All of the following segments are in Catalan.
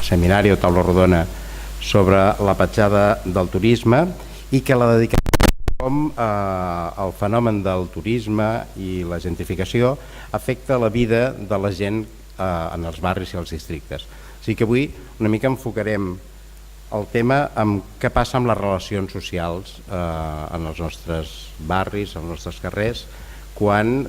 seminari o taula rodona sobre la petjada del turisme i que la dediquem com el fenomen del turisme i la gentrificació afecta la vida de la gent en els barris i els districtes. O sigui que avui una mica enfocarem el tema amb què passa amb les relacions socials en els nostres barris, als nostres carrers, quan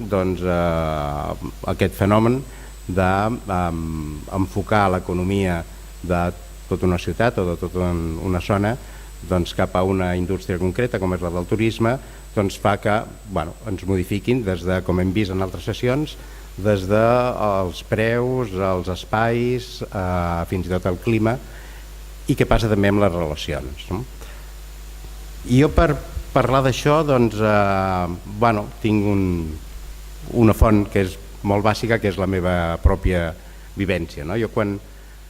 aquest fenomen d'enfocar l'economia de tota una ciutat o de tota una zona cap a una indústria concreta com és la del turisme, fa que ens modifiquin des de, com hem vist en altres sessions, des dels preus, els espais, fins i tot el clima, i què passa també amb les relacions. I jo per parlar d'això tinc una font que és molt bàsica, que és la meva pròpia vivència.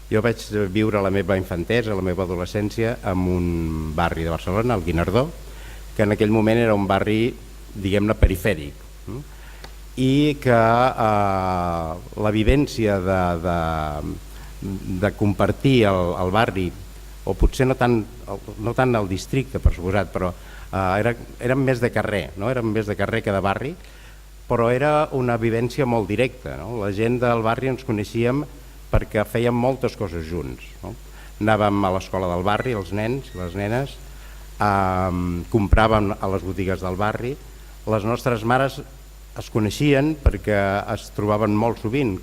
Jo vaig viure la meva infantesa, la meva adolescència en un barri de Barcelona, el Guinardó, que en aquell moment era un barri, diguem-ne, perifèric, i que la vivència de compartir el barri, o potser no tant el districte, per suposat, però érem més de carrer, érem més de carrer que de barri, però era una vivència molt directa. La gent del barri ens coneixíem perquè fèiem moltes coses junts. Anàvem a l'escola del barri, els nens i les nenes, compràvem a les botigues del barri, les nostres mares es coneixien perquè es trobaven molt sovint,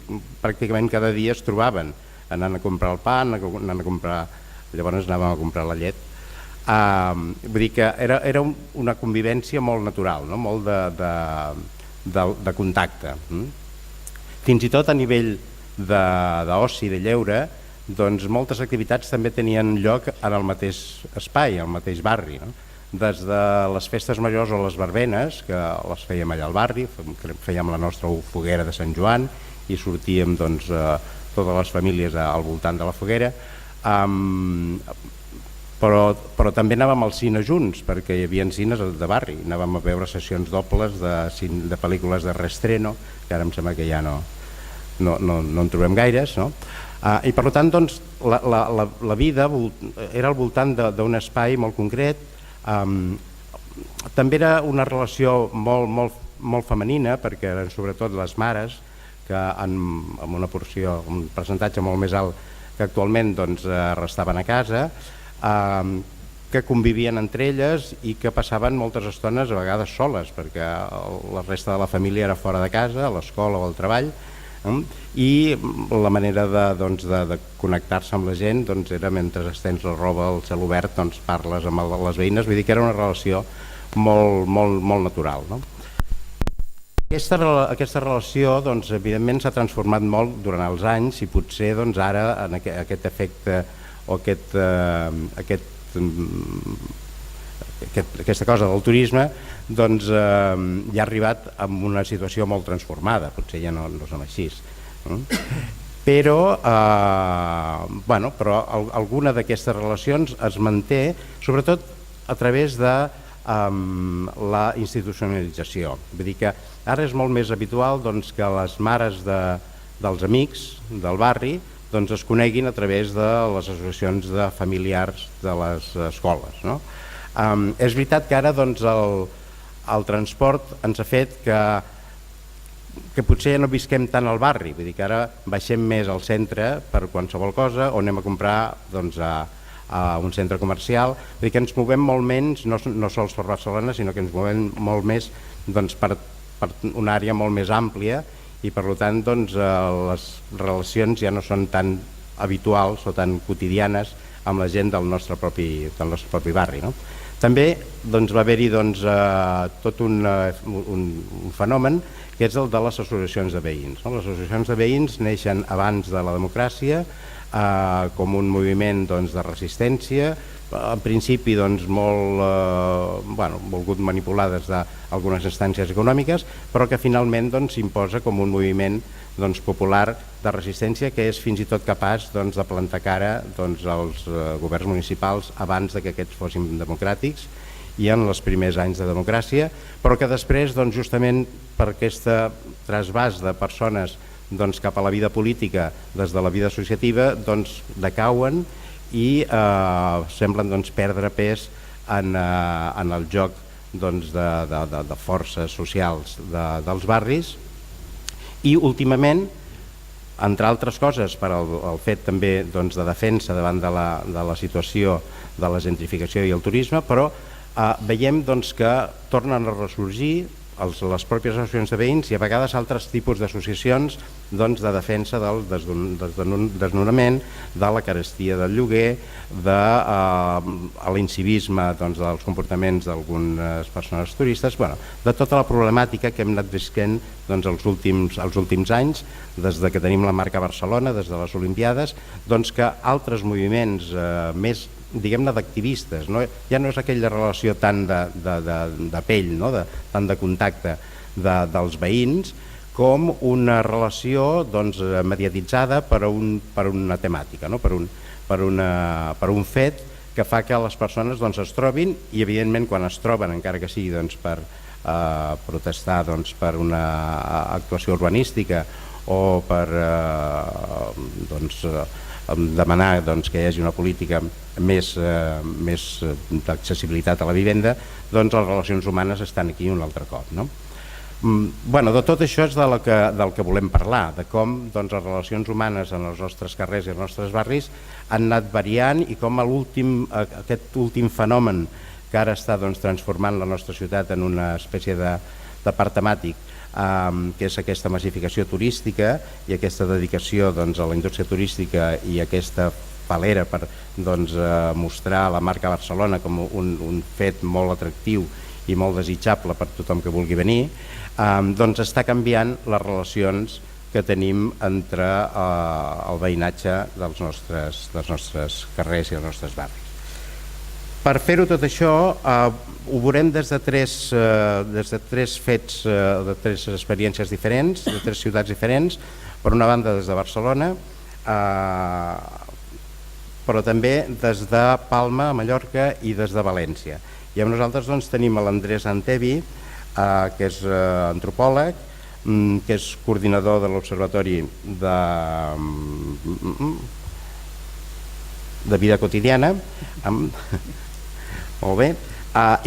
pràcticament cada dia es trobaven, anant a comprar el pa, llavors anàvem a comprar la llet. Vull dir que era una convivència molt natural, molt de contacte. Fins i tot a nivell d'oci, de lleure, moltes activitats també tenien lloc en el mateix espai, al mateix barri. Des de les festes majors o les verbenes, que les fèiem allà al barri, fèiem la nostra foguera de Sant Joan i sortíem totes les famílies al voltant de la foguera, però també anàvem al cine junts, perquè hi havia cines de barri, anàvem a veure sessions dobles de pel·lícules de reestreno, que ara em sembla que ja no en trobem gaires, i per tant la vida era al voltant d'un espai molt concret. També era una relació molt femenina, perquè eren sobretot les mares que amb una porció, un percentatge molt més alt que actualment restaven a casa, que convivien entre elles i que passaven moltes estones a vegades soles, perquè la resta de la família era fora de casa, a l'escola o al treball, i la manera de connectar-se amb la gent era mentre estens la roba al cel obert, parles amb les veïnes. Vull dir que era una relació molt natural. Aquesta relació evidentment s'ha transformat molt durant els anys i potser ara en aquest efecte o aquesta cosa del turisme ja ha arribat a una situació molt transformada, potser ja no som així, però alguna d'aquestes relacions es manté sobretot a través de la institucionalització. Vull dir que ara és molt més habitual que les mares dels amics del barri es coneguin a través de les associacions de familiars de les escoles. És veritat que ara el transport ens ha fet que potser ja no visquem tant al barri, vull dir que ara baixem més al centre per qualsevol cosa o anem a comprar a un centre comercial, vull dir que ens movem molt menys, no sols per Barcelona, sinó que ens movem molt més per una àrea molt més àmplia i per tant les relacions ja no són tan habituals o tan quotidianes amb la gent del nostre propi barri. També va haver-hi tot un fenomen que és el de les associacions de veïns. Les associacions de veïns neixen abans de la democràcia com un moviment de resistència, en principi molt volgut manipular des d'algunes instàncies econòmiques, però que finalment s'imposa com un moviment popular de resistència que és fins i tot capaç de plantar cara als governs municipals abans que aquests fossin democràtics i en els primers anys de democràcia, però que després justament per aquest trasbàs de persones cap a la vida política des de la vida associativa decauen i semblen perdre pes en el joc de forces socials dels barris. I últimament, entre altres coses, per al fet també de defensa davant de la situació de la gentrificació i el turisme, però veiem que tornen a ressorgir les pròpies associacions de veïns i a vegades altres tipus d'associacions de defensa del desnonament, de la carestia del lloguer, de l'incivisme dels comportaments d'algunes persones turistes, de tota la problemàtica que hem anat visquent els últims anys, des que tenim la marca Barcelona, des de les Olimpiades, que altres moviments més, diguem-ne, d'activistes, ja no és aquella relació tan de pell, tant de contacte dels veïns, com una relació mediatitzada per una temàtica, per un fet que fa que les persones es trobin i, evidentment, quan es troben, encara que sigui per protestar per una actuació urbanística o per demanar que hi hagi una política més d'accessibilitat a la vivenda, les relacions humanes estan aquí un altre cop. De tot això és del que volem parlar, de com les relacions humanes en els nostres carrers i els nostres barris han anat variant i com aquest últim fenomen que ara està transformant la nostra ciutat en una espècie de parc temàtic, que és aquesta massificació turística i aquesta dedicació a la indústria turística i aquesta palera per mostrar la marca Barcelona com un fet molt atractiu i molt desitjable per tothom que vulgui venir, està canviant les relacions que tenim entre el veïnatge dels nostres carrers i els nostres barris. Per fer-ho tot això ho veurem des de tres fets, de tres experiències diferents, de tres ciutats diferents. Per una banda des de Barcelona, però també des de Palma, Mallorca i des de València. I amb nosaltres tenim l'Andrés Antevi, que és antropòleg, que és coordinador de l'Observatori de Vida Quotidiana, molt bé,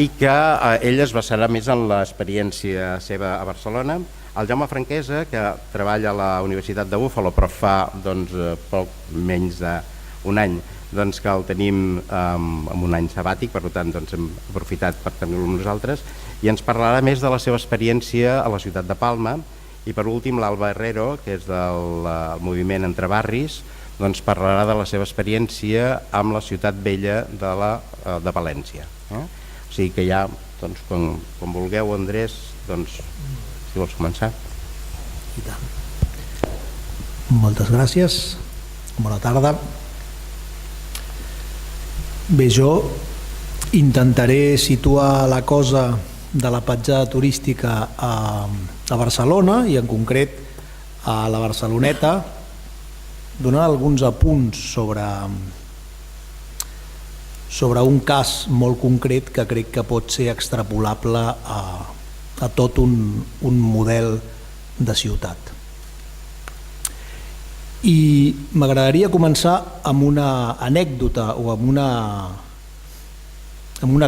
i que ell es basarà més en l'experiència seva a Barcelona. El Jaume Franquesa, que treballa a la Universitat de Buffalo, però fa poc menys d'un any que el tenim en un any sabàtic, per tant hem aprofitat per tenir-lo amb nosaltres, i ens parlarà més de la seva experiència a la ciutat de Palma. I per últim l'Alba Herrero, que és del moviment Entre Barris, parlarà de la seva experiència amb la ciutat vella de València. O sigui que ja, com vulgueu, Andrés, si vols començar. I tant. Moltes gràcies, bona tarda. Bé, jo intentaré situar la cosa de la petjada turística a Barcelona i en concret a la Barceloneta, donant alguns apunts sobre un cas molt concret que crec que pot ser extrapolable a tot un model de ciutat. I m'agradaria començar amb una anècdota o amb una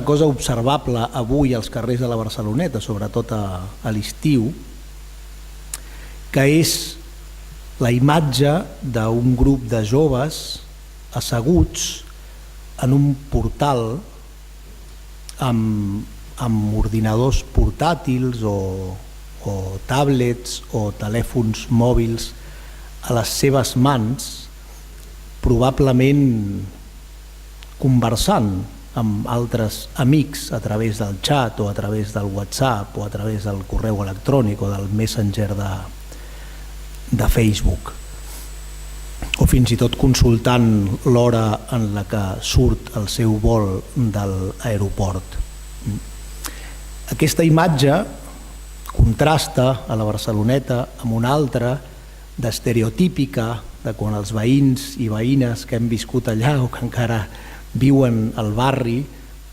cosa observable avui als carrers de la Barceloneta, sobretot a l'estiu, que és la imatge d'un grup de joves asseguts en un portal amb ordinadors portàtils o tablets o telèfons mòbils a les seves mans, probablement conversant amb altres amics a través del xat o a través del WhatsApp o a través del correu electrònic o del Messenger de Facebook, o fins i tot consultant l'hora en la que surt el seu vol de l'aeroport. Aquesta imatge contrasta a la Barceloneta amb una altra d'estereotípica de quan els veïns i veïnes que hem viscut allà o que encara viuen al barri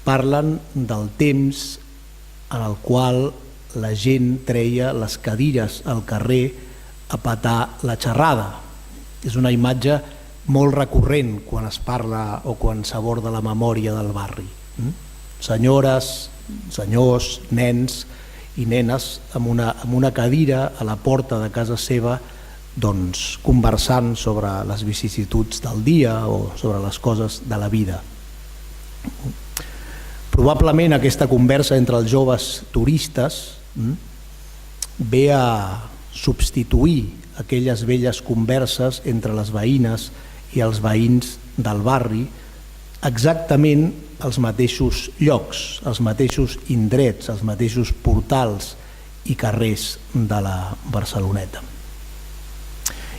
parlen del temps en el qual la gent treia les cadires al carrer a petar la xerrada. És una imatge molt recurrent quan es parla o quan s'aborda la memòria del barri. Senyores, senyors, nens i nenes amb una cadira a la porta de casa seva, doncs, conversant sobre les vicissituds del dia o sobre les coses de la vida. Probablement aquesta conversa entre els joves turistes ve a substituir aquelles velles converses entre les veïnes i els veïns del barri, exactament als mateixos llocs, als mateixos indrets, als mateixos portals i carrers de la Barceloneta.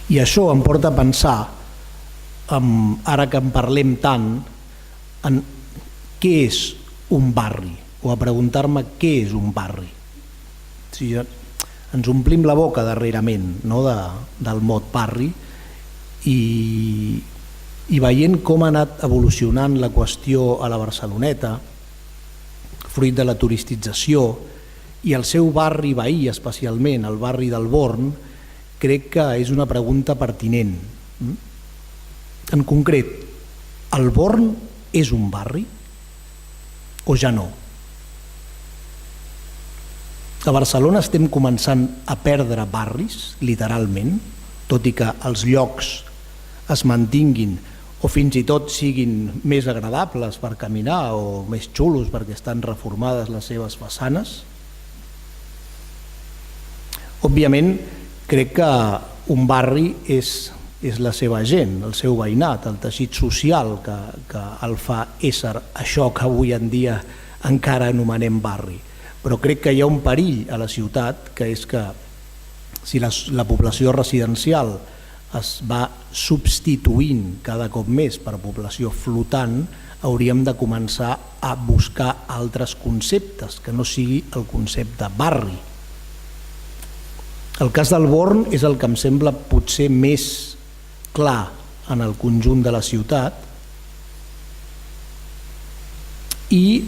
I això em porta a pensar, ara que en parlem tant, en què és un barri, o a preguntar-me què és un barri. Ens omplim la boca darrerament del mot barri i veient com ha anat evolucionant la qüestió a la Barceloneta, fruit de la turistització, i el seu barri veí, especialment el barri del Born, crec que és una pregunta pertinent. En concret, el Born és un barri o ja no? A Barcelona estem començant a perdre barris, literalment, tot i que els llocs es mantinguin o fins i tot siguin més agradables per caminar o més xulos perquè estan reformades les seves façanes. Òbviament, crec que un barri és la seva gent, el seu veïnat, el teixit social que el fa ésser això que avui en dia encara anomenem barri. Però crec que hi ha un perill a la ciutat, que és que si la població residencial es va substituint cada cop més per població flotant, hauríem de començar a buscar altres conceptes, que no sigui el concepte barri. El cas del Born és el que em sembla potser més clar en el conjunt de la ciutat, i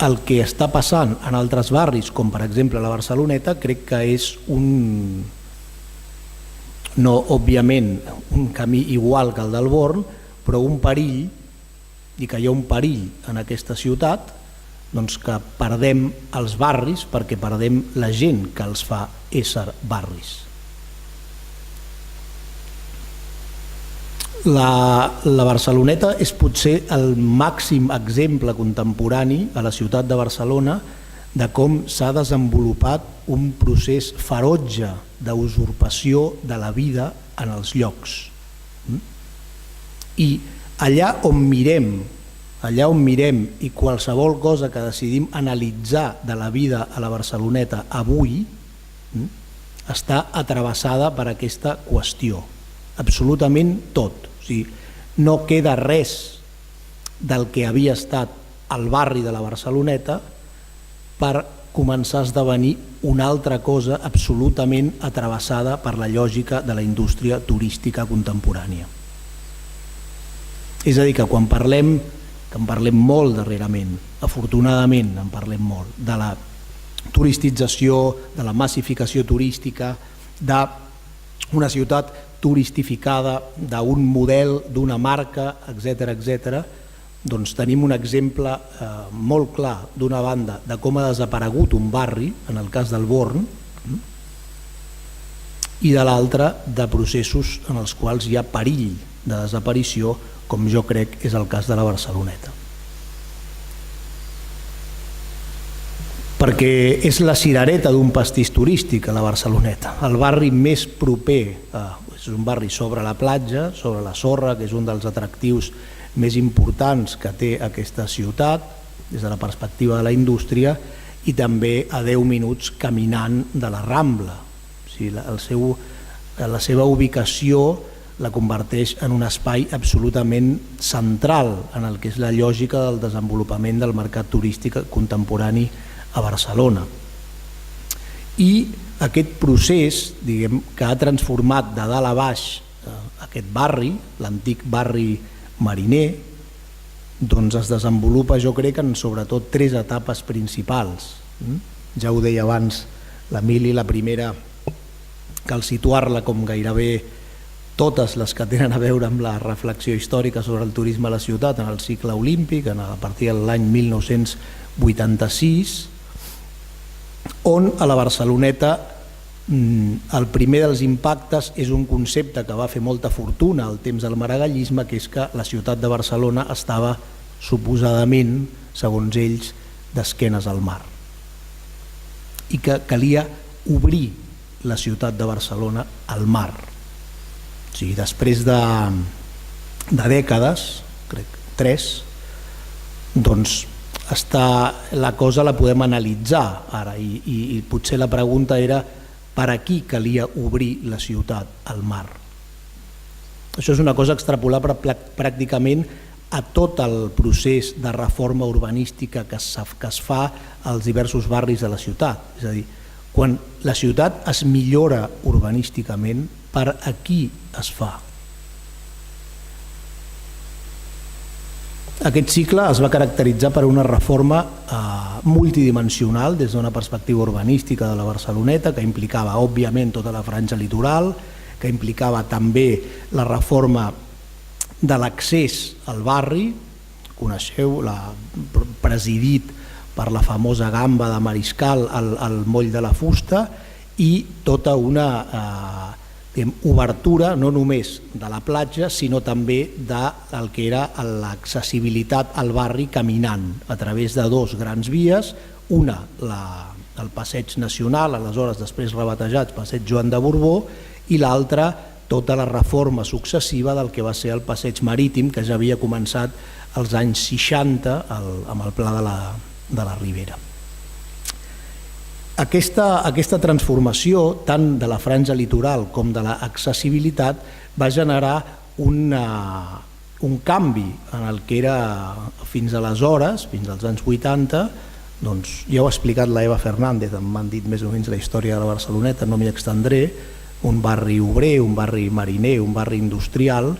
el que està passant en altres barris, com per exemple la Barceloneta, crec que és no òbviament un camí igual que el del Born, però un perill, i que hi ha un perill en aquesta ciutat, doncs que perdem els barris perquè perdem la gent que els fa ésser barris. La Barceloneta és potser el màxim exemple contemporani a la ciutat de Barcelona de com s'ha desenvolupat un procés ferotge d'usurpació de la vida en els llocs. I allà on mirem i qualsevol cosa que decidim analitzar de la vida a la Barceloneta avui està atravessada per aquesta qüestió, absolutament tot. O sigui, no queda res del que havia estat el barri de la Barceloneta per començar a esdevenir una altra cosa absolutament atravessada per la lògica de la indústria turística contemporània. És a dir, que quan parlem, que en parlem molt darrerament, afortunadament en parlem molt, de la turisització, de la massificació turística, d'una ciutat turistificada, d'un model, d'una marca, etc., doncs tenim un exemple molt clar, d'una banda, de com ha desaparegut un barri, en el cas del Born, i de l'altra, de processos en els quals hi ha perill de desaparició, com jo crec és el cas de la Barceloneta. Perquè és la cirereta d'un pastís turístic a la Barceloneta. El barri més proper és un barri sobre la platja, sobre la sorra, que és un dels atractius més importants que té aquesta ciutat des de la perspectiva de la indústria, i també a 10 minuts caminant de la Rambla. O sigui, la seva ubicació la converteix en un espai absolutament central en el que és la lògica del desenvolupament del mercat turístic contemporani a Barcelona. I aquest procés, diguem, que ha transformat de dalt a baix aquest barri, l'antic barri mariner, doncs es desenvolupa, jo crec, en sobretot 3 etapes principals. Ja ho deia abans l'Emili, la primera cal situar-la com gairebé totes les que tenen a veure amb la reflexió històrica sobre el turisme a la ciutat en el cicle olímpic, a partir de l'any 1986, on a la Barceloneta el primer dels impactes és un concepte que va fer molta fortuna al temps del maragallisme, que és que la ciutat de Barcelona estava suposadament, segons ells, d'esquenes al mar i que calia obrir la ciutat de Barcelona al mar. O sigui, després de dècades, crec 3, doncs la cosa la podem analitzar ara i potser la pregunta era per a qui calia obrir la ciutat al mar. Això és una cosa extrapolable pràcticament a tot el procés de reforma urbanística que es fa als diversos barris de la ciutat. És a dir, quan la ciutat es millora urbanísticament, per a qui es fa? Aquest cicle es va caracteritzar per una reforma multidimensional des d'una perspectiva urbanística de la Barceloneta, que implicava, òbviament, tota la franja litoral, que implicava també la reforma de l'accés al barri, coneixeu, presidit per la famosa gamba de Mariscal al moll de la Fusta, i tota una obertura no només de la platja sinó també del que era l'accessibilitat al barri caminant a través de dos grans vies, una el Passeig Nacional, aleshores després rebatejat Passeig Joan de Borbó, i l'altra tota la reforma successiva del que va ser el Passeig Marítim, que ja havia començat als anys 60 amb el Pla de la Ribera. Aquesta transformació, tant de la franja litoral com de l'accessibilitat, va generar un canvi en el que era fins aleshores, fins als anys 80, doncs ja ho ha explicat la Eva Fernández, m'han dit més o menys la història de la Barceloneta, no m'hi extendré, un barri obrer, un barri mariner, un barri industrial,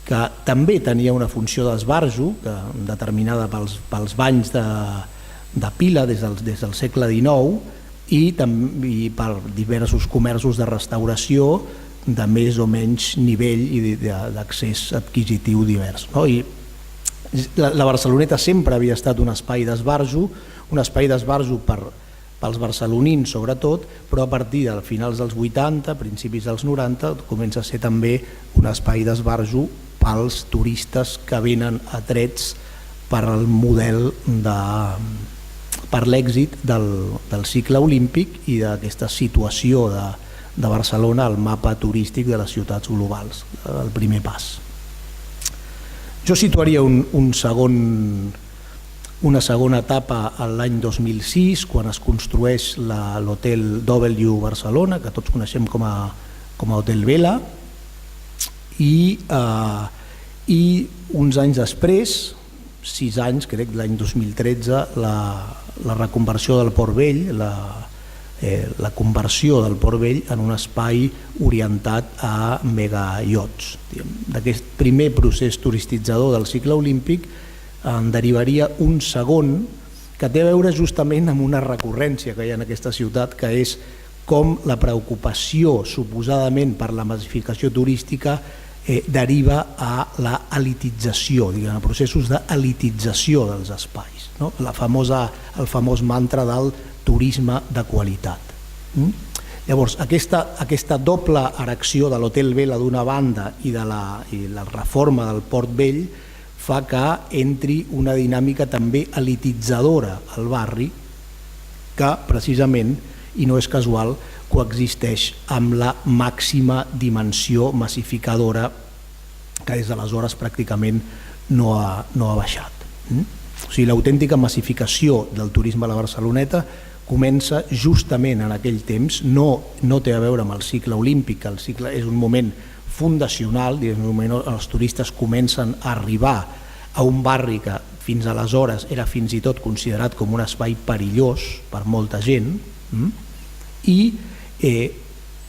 que també tenia una funció d'esbarjo determinada pels banys de pila des del segle XIX, i per diversos comerços de restauració de més o menys nivell i d'accés adquisitiu divers. I la Barceloneta sempre havia estat un espai d'esbarjo, pels barcelonins sobretot, però a partir de finals dels 80, principis dels 90, comença a ser també un espai d'esbarjo pels turistes que venen atrets per el model per l'èxit del cicle olímpic i d'aquesta situació de Barcelona al mapa turístic de les ciutats globals, el primer pas. Jo situaria una segona etapa a l'any 2006, quan es construeix l'hotel W Barcelona, que tots coneixem com a Hotel Vela, i uns anys després, 6 anys, crec, l'any 2013, la reconversió del Port Vell, la conversió del Port Vell en un espai orientat a megaiots. D'aquest primer procés turistitzador del cicle olímpic en derivaria un segon que té a veure justament amb una recurrència que hi ha en aquesta ciutat, que és com la preocupació suposadament per la massificació turística deriva a la elitització, a processos d'elitització dels espais, el famós mantra del turisme de qualitat. Llavors, aquesta doble erecció de l'Hotel Vela d'una banda i la reforma del Port Vell fa que entri una dinàmica també elititzadora al barri que precisament, i no és casual, coexisteix amb la màxima dimensió massificadora que des d'aleshores pràcticament no ha baixat. O sigui, l'autèntica massificació del turisme a la Barceloneta comença justament en aquell temps, no té a veure amb el cicle olímpic, el cicle és un moment fundacional, en un moment on els turistes comencen a arribar a un barri que fins aleshores era fins i tot considerat com un espai perillós per molta gent, i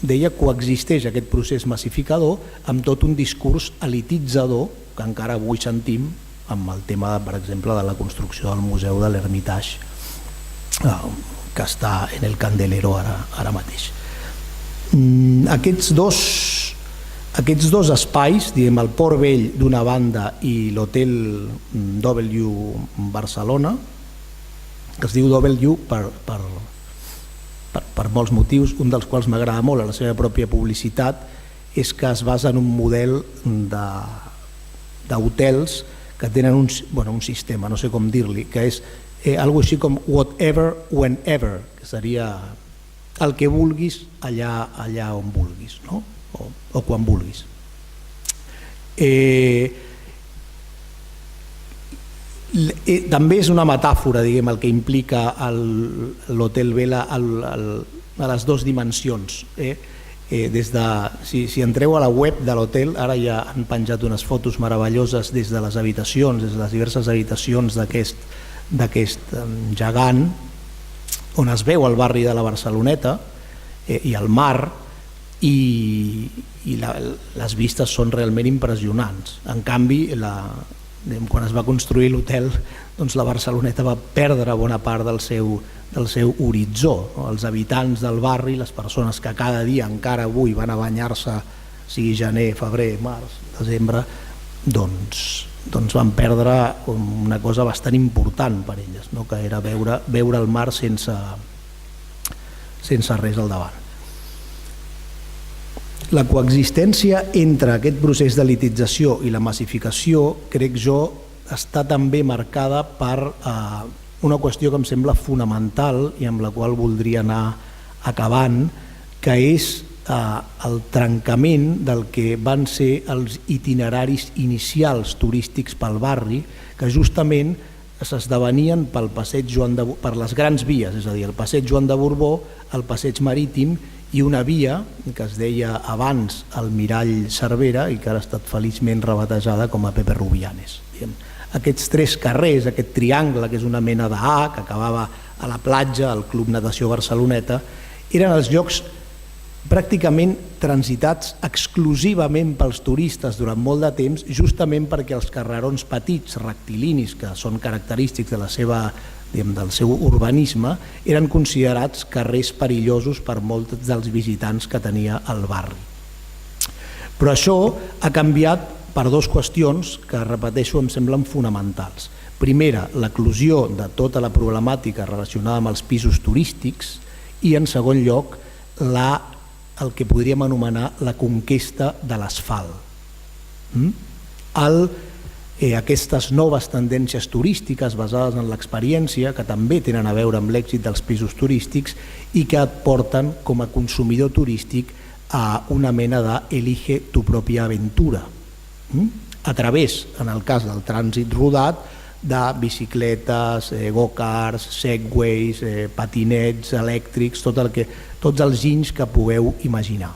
deia coexisteix aquest procés massificador amb tot un discurs elititzador que encara avui sentim amb el tema, per exemple, de la construcció del Museu de l'Hermitage, que està en el Candelero ara mateix. Aquests dos espais, diguem, el Port Vell d'una banda i l'Hotel W Barcelona, que es diu W per molts motius, un dels quals m'agrada molt a la seva pròpia publicitat, és que es basa en un model d'hotels que tenen un sistema, no sé com dir-li, que és algo així com whatever, whenever, que seria el que vulguis allà on vulguis, no? o quan vulguis. També és una metàfora, diguem, el que implica l'Hotel Vela a les dues dimensions. Si entreu a la web de l'hotel, ara ja han penjat unes fotos meravelloses des de les habitacions, des de les diverses habitacions d'aquest gegant, on es veu el barri de la Barceloneta i el mar, i les vistes són realment impressionants. En canvi, quan es va construir l'hotel, doncs la Barceloneta va perdre bona part del seu horitzó. Els habitants del barri, les persones que cada dia, encara avui, van a banyar-se, sigui gener, febrer, març, desembre, doncs van perdre una cosa bastant important per elles, no? Que era veure el mar sense res al davant. La coexistència entre aquest procés de litització i la massificació, crec jo, està també marcada per una qüestió que em sembla fonamental i amb la qual voldria anar acabant, que és el trencament del que van ser els itineraris inicials turístics pel barri, que justament s'esdevenien per les grans vies, és a dir, el passeig Joan de Borbó, el passeig marítim i una via que es deia abans Almirall Cervera i que ara ha estat feliçment rebatejada com a Pepe Rubianes. Aquests tres carrers, aquest triangle, que és una mena d'A, que acabava a la platja, al Club Natació Barceloneta, eren els llocs pràcticament transitats exclusivament pels turistes durant molt de temps, justament perquè els carrerons petits, rectilinis, que són característics del seu urbanisme, eren considerats carrers perillosos per molts dels visitants que tenia el barri. Però això ha canviat per dues qüestions que, repeteixo, em semblen fonamentals. Primera, l'eclosió de tota la problemàtica relacionada amb els pisos turístics i, en segon lloc, el que podríem anomenar la conquesta de l'asfalt. Aquestes noves tendències turístiques basades en l'experiència, que també tenen a veure amb l'èxit dels pisos turístics i que et porten com a consumidor turístic a una mena d'elige tu pròpia aventura, a través, en el cas del trànsit rodat, de bicicletes, go-karts, segways, patinets elèctrics, tots els ginys que pugueu imaginar.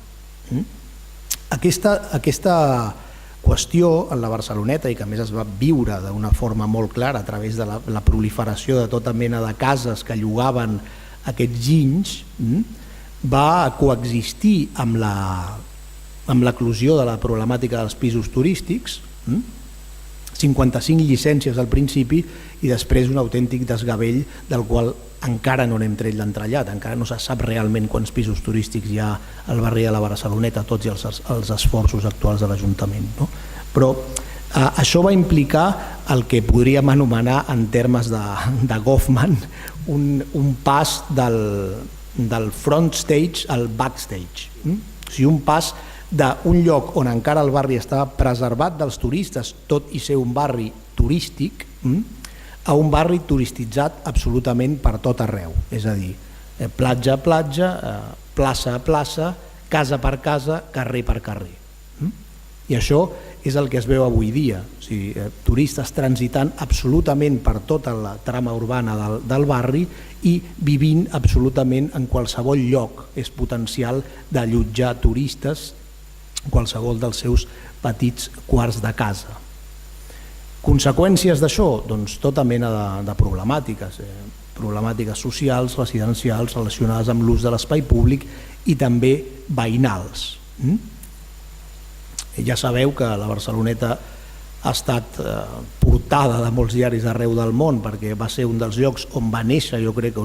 Aquesta qüestió en la Barceloneta, i que a més es va viure d'una forma molt clara a través de la proliferació de tota mena de cases que llogaven aquests ginys, va coexistir amb l'eclosió de la problemàtica dels pisos turístics, 55 llicències al principi i després un autèntic desgavell del qual encara no n'hem tret l'entrellat, encara no se sap realment quants pisos turístics hi ha al barri de la Barceloneta, tots i els esforços actuals de l'Ajuntament. Però això va implicar el que podríem anomenar en termes de Goffman un pas del front stage al backstage, o sigui, un pas d'un lloc on encara el barri estava preservat dels turistes, tot i ser un barri turístic, a un barri turistitzat absolutament per tot arreu, és a dir, platja a platja, plaça a plaça, casa per casa, carrer per carrer. I això és el que es veu avui dia, o sigui, turistes transitant absolutament per tota la trama urbana del barri i vivint absolutament en qualsevol lloc és potencial d'allotjar turistes, qualsevol dels seus petits quarts de casa. Conseqüències d'això? Doncs tota mena de problemàtiques, problemàtiques socials, residencials, relacionades amb l'ús de l'espai públic i també veïnals. Ja sabeu que la Barceloneta ha estat portada de molts diaris d'arreu del món perquè va ser un dels llocs on va néixer, jo crec,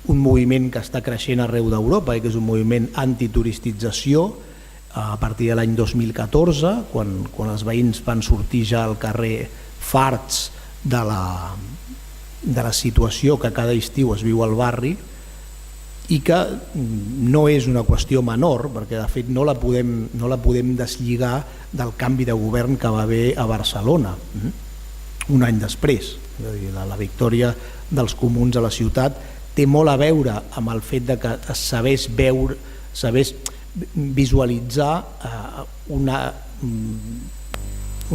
un moviment que està creixent arreu d'Europa i que és un moviment antituristització a partir de l'any 2014, quan els veïns van sortir ja al carrer farts de la situació que cada estiu es viu al barri, i que no és una qüestió menor, perquè de fet no la podem deslligar del canvi de govern que va haver a Barcelona un any després. És a dir, la victòria dels comuns a la ciutat té molt a veure amb el fet de que es sabés visualitzar un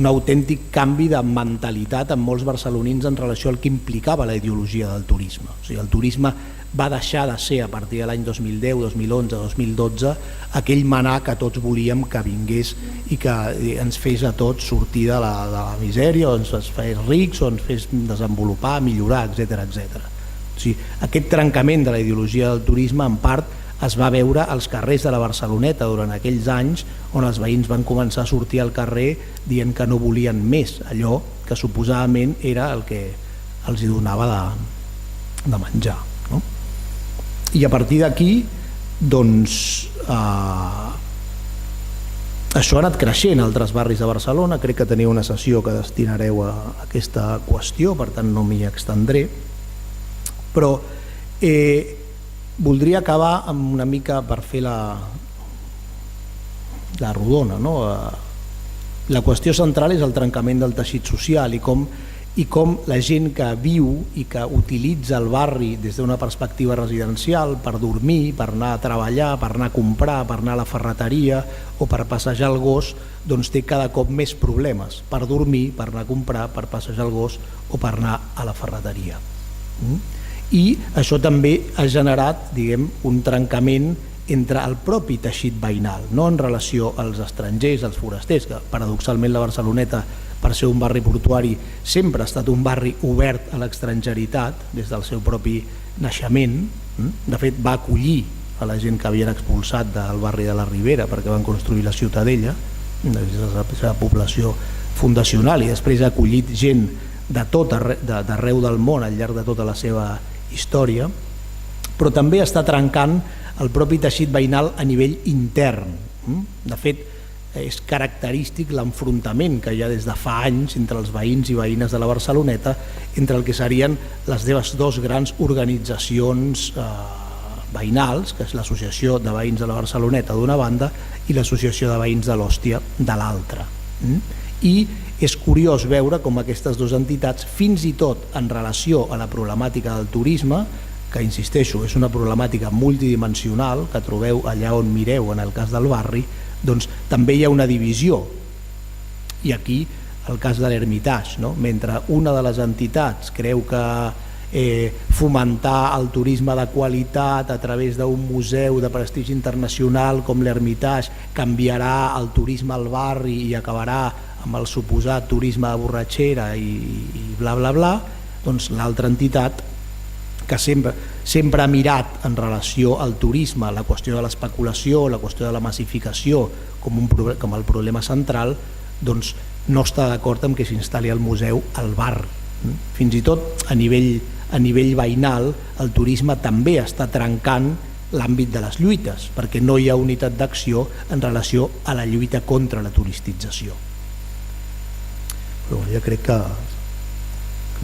autèntic canvi de mentalitat en molts barcelonins en relació al que implicava la ideologia del turisme. O sigui, el turisme va deixar de ser, a partir de l'any 2010, 2011, 2012, aquell manar que tots volíem que vingués i que ens fes a tots sortir de la misèria, o ens fes rics, o ens fes desenvolupar, millorar, etc. O sigui, aquest trencament de la ideologia del turisme, en part, es va veure als carrers de la Barceloneta durant aquells anys on els veïns van començar a sortir al carrer dient que no volien més allò que suposadament era el que els donava de menjar, no? I a partir d'aquí doncs això ha anat creixent a altres barris de Barcelona. Crec que teniu una sessió que destinareu a aquesta qüestió, per tant no m'hi extendré, però voldria acabar amb una mica, per fer la rodona, no? La qüestió central és el trencament del teixit social i com la gent que viu i que utilitza el barri des d'una perspectiva residencial per dormir, per anar a treballar, per anar a comprar, per anar a la ferreteria o per passejar el gos, doncs té cada cop més problemes per dormir, per anar a comprar, per passejar el gos o per anar a la ferreteria. I això també ha generat, diguem, un trencament entre el propi teixit veïnal, no en relació als estrangers, als forasters, que paradoxalment la Barceloneta, per ser un barri portuari, sempre ha estat un barri obert a l'estrangeritat des del seu propi naixement. De fet, va acollir a la gent que havien expulsat del barri de la Ribera perquè van construir la Ciutadella, des de la seva població fundacional, i després ha acollit gent d'arreu del món al llarg de tota la seva història, però també està trencant el propi teixit veïnal a nivell intern. De fet, és característic l'enfrontament que hi ha des de fa anys entre els veïns i veïnes de la Barceloneta, entre el que serien les seves dues grans organitzacions veïnals, que és l'Associació de Veïns de la Barceloneta d'una banda i l'Associació de Veïns de l'Hòstia de l'altra. I és curiós veure com aquestes dues entitats, fins i tot en relació a la problemàtica del turisme, que insisteixo, és una problemàtica multidimensional que trobeu allà on mireu en el cas del barri, doncs també hi ha una divisió. I aquí el cas de l'Hermitage, no? Mentre una de les entitats creu que fomentar el turisme de qualitat a través d'un museu de prestigi internacional com l'Hermitage canviarà el turisme al barri i acabarà amb el suposat turisme de borratxera i bla bla bla, doncs l'altra entitat, que sempre ha mirat en relació al turisme la qüestió de l'especulació, la qüestió de la massificació com el problema central, doncs no està d'acord amb que s'instal·li el museu al barri. Fins i tot a nivell veïnal el turisme també està trencant l'àmbit de les lluites, perquè no hi ha unitat d'acció en relació a la lluita contra la turistització. Però ja crec que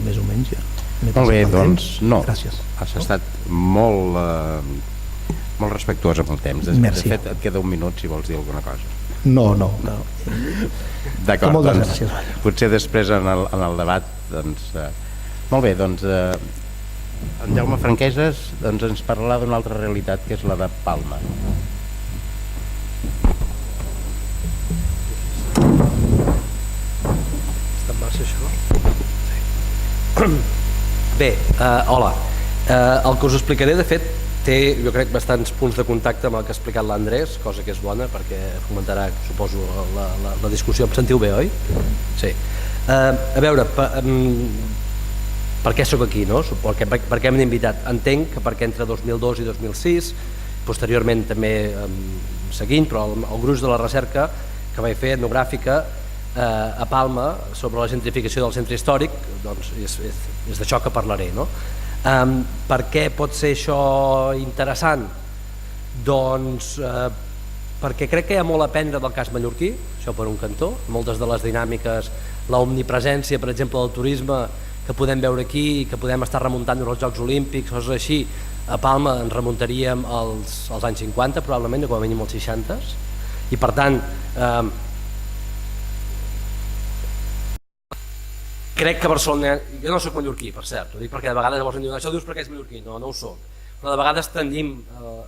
més o menys ja. Molt bé, doncs no. Gràcies. Has estat molt respectuós amb el temps. De fet, et queda un minut si vols dir alguna cosa. No. D'acord, moltes doncs gràcies. potser després en el debat doncs, molt bé, doncs en Jaume Franqueses ens parlarà d'una altra realitat que és la de Palma. Està en marxa això? Sí. Bé, hola. El que us explicaré, de fet, té, jo crec, bastants punts de contacte amb el que ha explicat l'Andrés, cosa que és bona perquè fomentarà, suposo, la discussió. Em sentiu bé, oi? Sí. A veure, per què sóc aquí, no? Per què m'han invitat? Entenc que perquè entre 2002 i 2006, posteriorment també seguint, però el gruix de la recerca que vaig fer etnogràfica a Palma sobre la gentrificació del centre històric, doncs és d'això que parlaré, no? Per què pot ser això interessant? Doncs perquè crec que hi ha molt a aprendre del cas mallorquí, això per un cantó, moltes de les dinàmiques, l'omnipresència, per exemple, del turisme que podem veure aquí, que podem estar remuntant als Jocs Olímpics, coses així, a Palma ens remuntaríem als anys 50, probablement, o com a mínim als 60, i per tant, crec que Barcelona... Jo no soc mallorquí, per cert, ho dic perquè de vegades llavors em diuen això dius perquè és mallorquí, no ho soc, però de vegades tendim,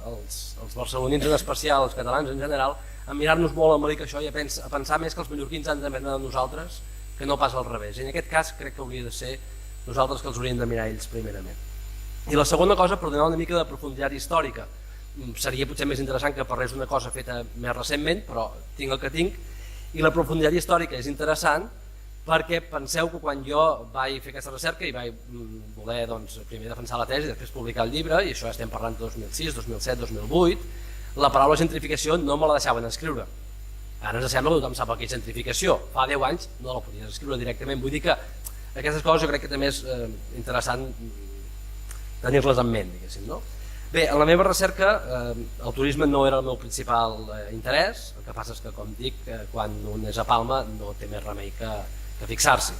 els barcelonins en especial, els catalans en general, a mirar-nos molt amb això i a pensar més que els mallorquins han d'aprendre de nosaltres que no pas al revés. I en aquest cas crec que hauria de ser nosaltres que els hauríem de mirar ells primerament. I la segona cosa, per donar una mica de profunditat històrica, seria potser més interessant que parlés d'una cosa feta més recentment, però tinc el que tinc, i la profunditat històrica és interessant perquè penseu que quan jo vaig fer aquesta recerca i vaig voler primer defensar la tesi i després publicar el llibre, i això estem parlant de 2006, 2007, 2008, la paraula gentrificació no me la deixaven escriure. Ara ens sembla que tothom sap el que és gentrificació. Fa 10 anys no la podies escriure directament. Vull dir que aquestes coses jo crec que també és interessant tenir-les en ment, diguéssim, no? Bé, en la meva recerca el turisme no era el meu principal interès, el que passa és que, com dic, quan un és a Palma no té més remei que fixar-s'hi.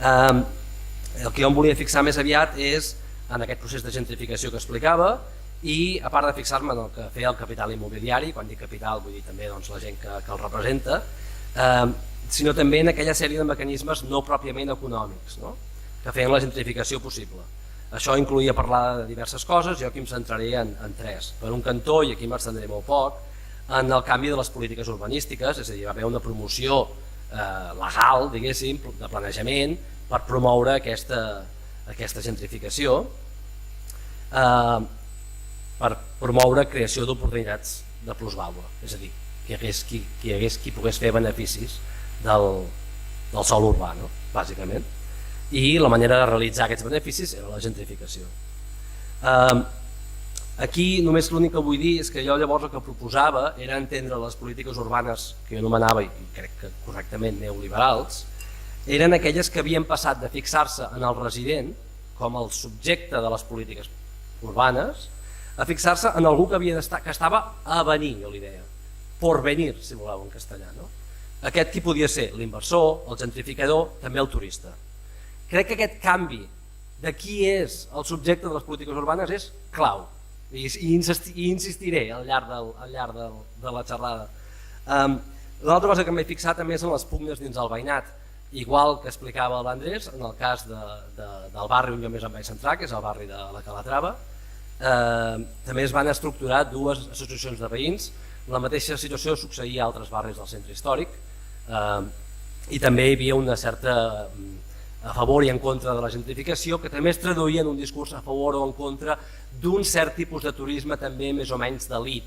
El que jo em volia fixar més aviat és en aquest procés de gentrificació que explicava i a part de fixar-me en el que feia el capital immobiliari, quan dic capital vull dir també la gent que el representa, sinó també en aquella sèrie de mecanismes no pròpiament econòmics, no? Que feien la gentrificació possible. Això incloïa parlar de diverses coses, jo aquí em centraré en tres. Per un cantó, i aquí m'estendré molt poc, en el canvi de les polítiques urbanístiques, és a dir, va haver una promoció legal, diguéssim, de planejament per promoure aquesta gentrificació, per promoure creació d'oportunitats de plusvàlua, és a dir, que hi hagués qui pogués fer beneficis del sòl urbà, no? Bàsicament. I la manera de realitzar aquests beneficis era la gentrificació. Aquí només l'únic que vull dir és que jo llavors el que proposava era entendre les polítiques urbanes que jo anomenava, i crec que correctament neoliberals, eren aquelles que havien passat de fixar-se en el resident com el subjecte de les polítiques urbanes a fixar-se en algú que estava a venir, jo li deia, por venir, si voleu en castellà, no? Aquest qui podia ser l'inversor, el gentrificador, també el turista. Crec que aquest canvi de qui és el subjecte de les polítiques urbanes és clau i insistiré al llarg de la xerrada. L'altra cosa que m'he fixat també és en les pugnes dins el veïnat, igual que explicava l'Andrés en el cas del barri on jo més em vaig centrar, que és el barri de la Calatrava. També es van estructurar dues associacions de veïns. La mateixa situació succeïa a altres barris del centre històric i també hi havia una certa a favor i en contra de la gentrificació que també es traduïa en un discurs a favor o en contra d'un cert tipus de turisme també més o menys d'elit.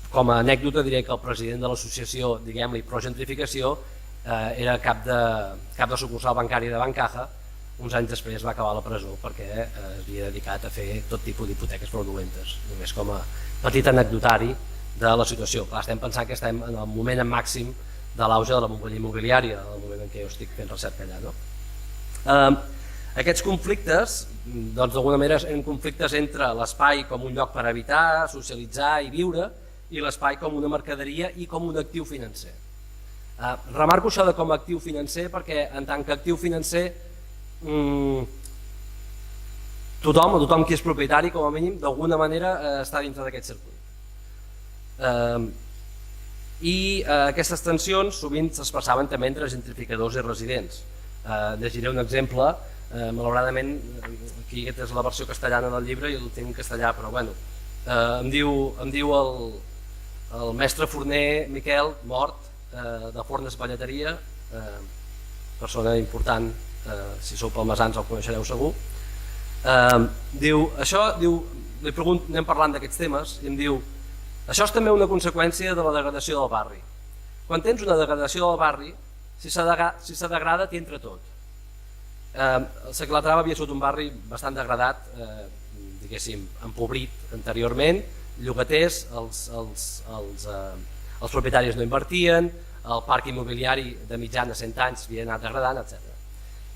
Com a anècdota diré que el president de l'associació, diguem-li, pro-gentrificació era cap de sucursal bancària de Bancaja. Uns anys després va acabar a la presó perquè es havia dedicat a fer tot tipus d'hipoteques fraudulentes, només com a petit anecdotari de la situació. Clar, estem pensant que estem en el moment màxim de l'auge de la bombolla immobiliària, en el moment en què jo estic fent recerca allà, no? Aquests conflictes, doncs d'alguna manera eren conflictes entre l'espai com un lloc per habitar, socialitzar i viure i l'espai com una mercaderia i com un actiu financer. Remarco això de com a actiu financer perquè en tant que actiu financer tothom qui és propietari com a mínim d'alguna manera està dintre d'aquest circuit. I aquestes tensions sovint s'expressaven també entre gentrificadors i residents. Llegiré un exemple, malauradament aquí aquesta és la versió castellana del llibre i el tinc en castellà, però bueno, em diu el mestre forner Miquel, mort, de Fornes Pallateria, persona important, si sou palmesans el coneixereu segur. Li pregunto, anem parlant d'aquests temes i em diu: això és també una conseqüència de la degradació del barri. Quan tens una degradació del barri, si se degrada t'hi entra tot. El Calatrava havia sigut un barri bastant degradat, diguéssim, empobrit anteriorment, llogaters, els propietaris no invertien, el parc immobiliari de mitjana 100 anys havia anat degradant, etc.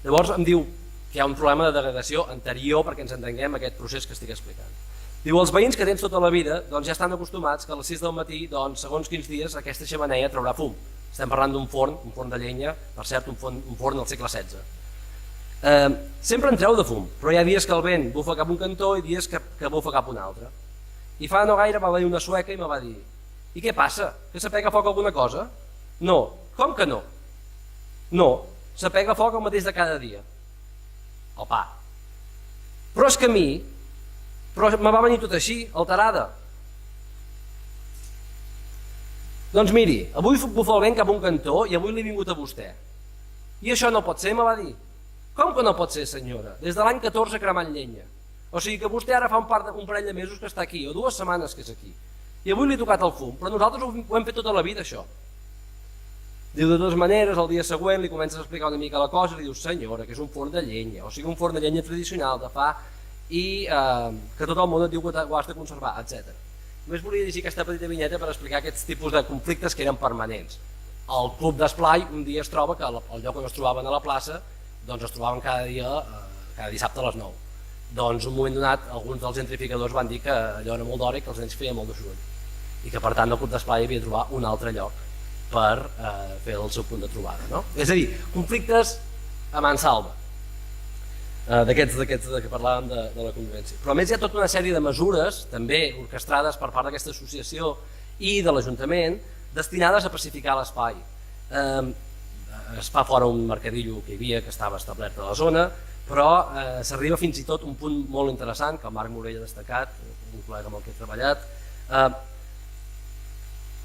Llavors em diu, que hi ha un problema de degradació anterior perquè ens entenguem aquest procés que estic explicant. Diu, els veïns que tens tota la vida doncs, ja estan acostumats que a les 6 del matí, doncs, segons quins dies, aquesta xemeneia traurà fum. Estem parlant d'un forn de llenya, per cert, un forn del segle XVI. Sempre en treu de fum, però hi ha dies que el vent bufa cap un cantó i dies que bufa cap un altre. I fa no gaire va venir una sueca i me va dir: i què passa? Que s'apega foc alguna cosa? No. Com que no? No, s'apega foc el mateix de cada dia. El pa. Però és que a mi me va venir tot així, alterada. Doncs miri, avui bufa el vent cap a un cantó i avui l'he vingut a vostè. I això no pot ser, me va dir. Com que no pot ser, senyora? Des de l'any 14 cremant llenya. O sigui que vostè ara fa un parell de mesos que està aquí, o 2 setmanes que és aquí. I avui li he tocat el fum, però nosaltres ho hem fet tota la vida, això. Diu, de totes maneres, el dia següent li comences a explicar una mica la cosa i li dius, senyora, que és un forn de llenya, o sigui, un forn de llenya tradicional de fa i que tot el món et diu que ho has de conservar, etc. Només volia llegir aquesta petita vinyeta per explicar aquests tipus de conflictes que eren permanents. El club d'esplai un dia es troba que al lloc on es trobaven a la plaça doncs es trobaven cada dissabte a les 9. Doncs un moment donat alguns dels gentrificadors van dir que allò era molt d'hora i que els nens feien molt de soroll i que per tant el club d'esplai havia de trobar un altre lloc per fer el seu punt de trobada, no? És a dir, conflictes a mansalva d'aquests de què parlàvem de la convivència. Però a més hi ha tota una sèrie de mesures també orquestrades per part d'aquesta associació i de l'Ajuntament destinades a pacificar l'espai. Es fa fora un mercadillo que hi havia que estava establert a la zona, però s'arriba fins i tot un punt molt interessant que el Marc Morell ha destacat, un col·lega amb el que he treballat.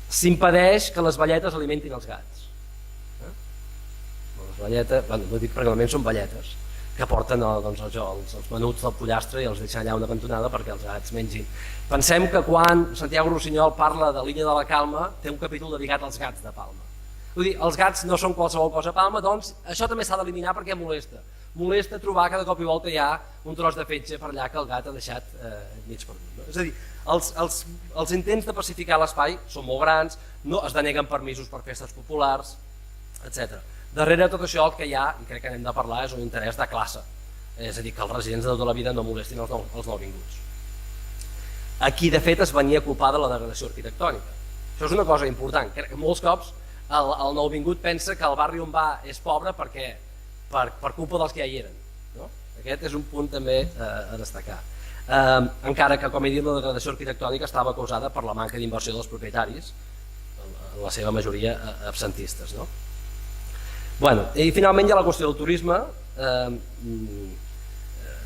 S'impedeix que les velletes alimentin els gats. Les velletes, no dic perquè normalment són velletes, que porten els menuts del pollastre i els deixen allà una cantonada perquè els gats mengin. Pensem que quan Santiago Rossinyol parla de l'illa de la Calma té un capítol dedicat als gats de Palma. Vull dir, els gats no són qualsevol cosa a Palma, doncs això també s'ha d'eliminar perquè molesta. Molesta trobar que de cop i volta hi ha un tros de fetge per allà que el gat ha deixat mig perdut. No? És a dir, els intents de pacificar l'espai són molt grans, no es deneguen permisos per festes populars, etc. Darrere de tot això el que hi ha, i crec que n'hem de parlar, és un interès de classe. És a dir, que els residents de tota la vida no molestin els nouvinguts. Aquí, de fet, es venia a culpar de la degradació arquitectònica. Això és una cosa important. Crec que molts cops el nouvingut pensa que el barri on va és pobre per culpa dels que ja hi eren. No? Aquest és un punt també a destacar. Encara que, com he dit, la degradació arquitectònica estava causada per la manca d'inversió dels propietaris, en la seva majoria absentistes. No? Bueno, i finalment hi ha la qüestió del turisme.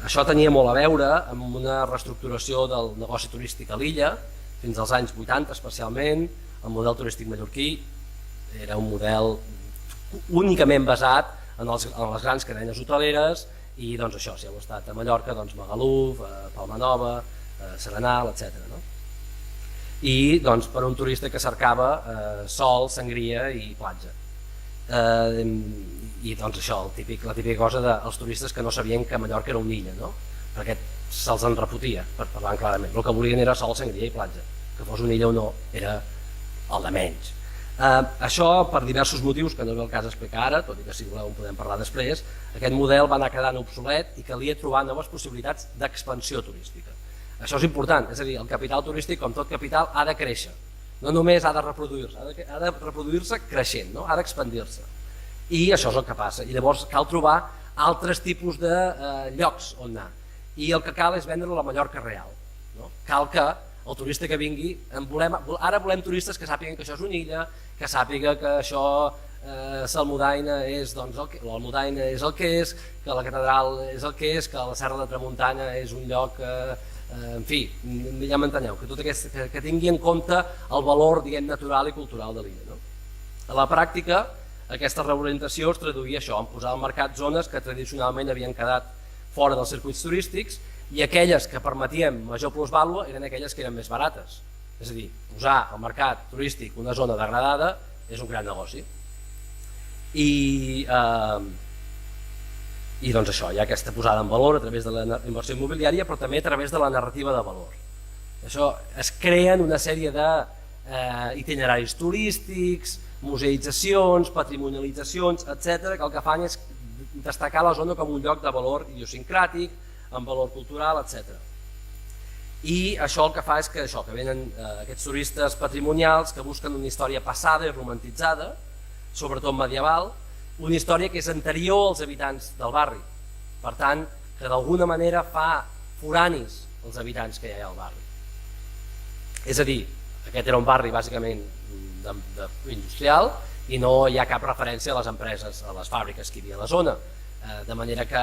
Això tenia molt a veure amb una reestructuració del negoci turístic a l'illa, fins als anys 80 especialment. El model turístic mallorquí era un model únicament basat en les grans cadenes hoteleres i doncs això, si heu estat a Mallorca, doncs Magaluf, Palma Nova, Serenal, etc. No? I doncs per un turista que cercava sol, sangria i platja. I doncs això, la típica cosa dels turistes que no sabien que Mallorca era una illa, no? Perquè se'ls en refotia, per parlar clarament. El que volien era sol, sangria i platja. Que fos una illa o no era el de menys. Això per diversos motius que no és el cas explicar ara, tot i que si voleu en podem parlar després, aquest model va anar quedant obsolet i calia trobar noves possibilitats d'expansió turística. Això és important, és a dir, el capital turístic, com tot capital, ha de créixer, no només ha de reproduir-se, ha de reproduir-se creixent, no? Ha d'expandir-se. I això és el que passa, i llavors cal trobar altres tipus de llocs on anar, i el que cal és vendre la Mallorca real. No? Cal que el turista que vingui, ara volem turistes que sàpiguen que això és una illa, que sàpiga que això Salmudaina és l'Almudaina és el que és, que la catedral és el que és, que la Serra de Tramuntana és un lloc, en fi, ja m'enteneu, que tingui en compte el valor, diguem, natural i cultural de l'illa. No? A la pràctica, aquesta reorientació es traduïa això, en posar al mercat zones que tradicionalment havien quedat fora dels circuits turístics i aquelles que permetien major plusvàlua eren aquelles que eren més barates. És a dir, posar al mercat turístic una zona degradada és un gran negoci. I doncs això, hi ha aquesta posada en valor a través de la inversió immobiliària, però també a través de la narrativa de valor. Això es creen una sèrie d'itineraris turístics, museïtzacions, patrimonialitzacions, etc., que el que fan és destacar la zona com un lloc de valor idiosincràtic, amb valor cultural, etc. I això el que fa és que venen aquests turistes patrimonials que busquen una història passada i romantitzada, sobretot medieval, una història que és anterior als habitants del barri, per tant, que d'alguna manera fa foranis els habitants que hi ha al barri. És a dir, aquest era un barri bàsicament industrial i no hi ha cap referència a les empreses, a les fàbriques que hi havia a la zona, de manera que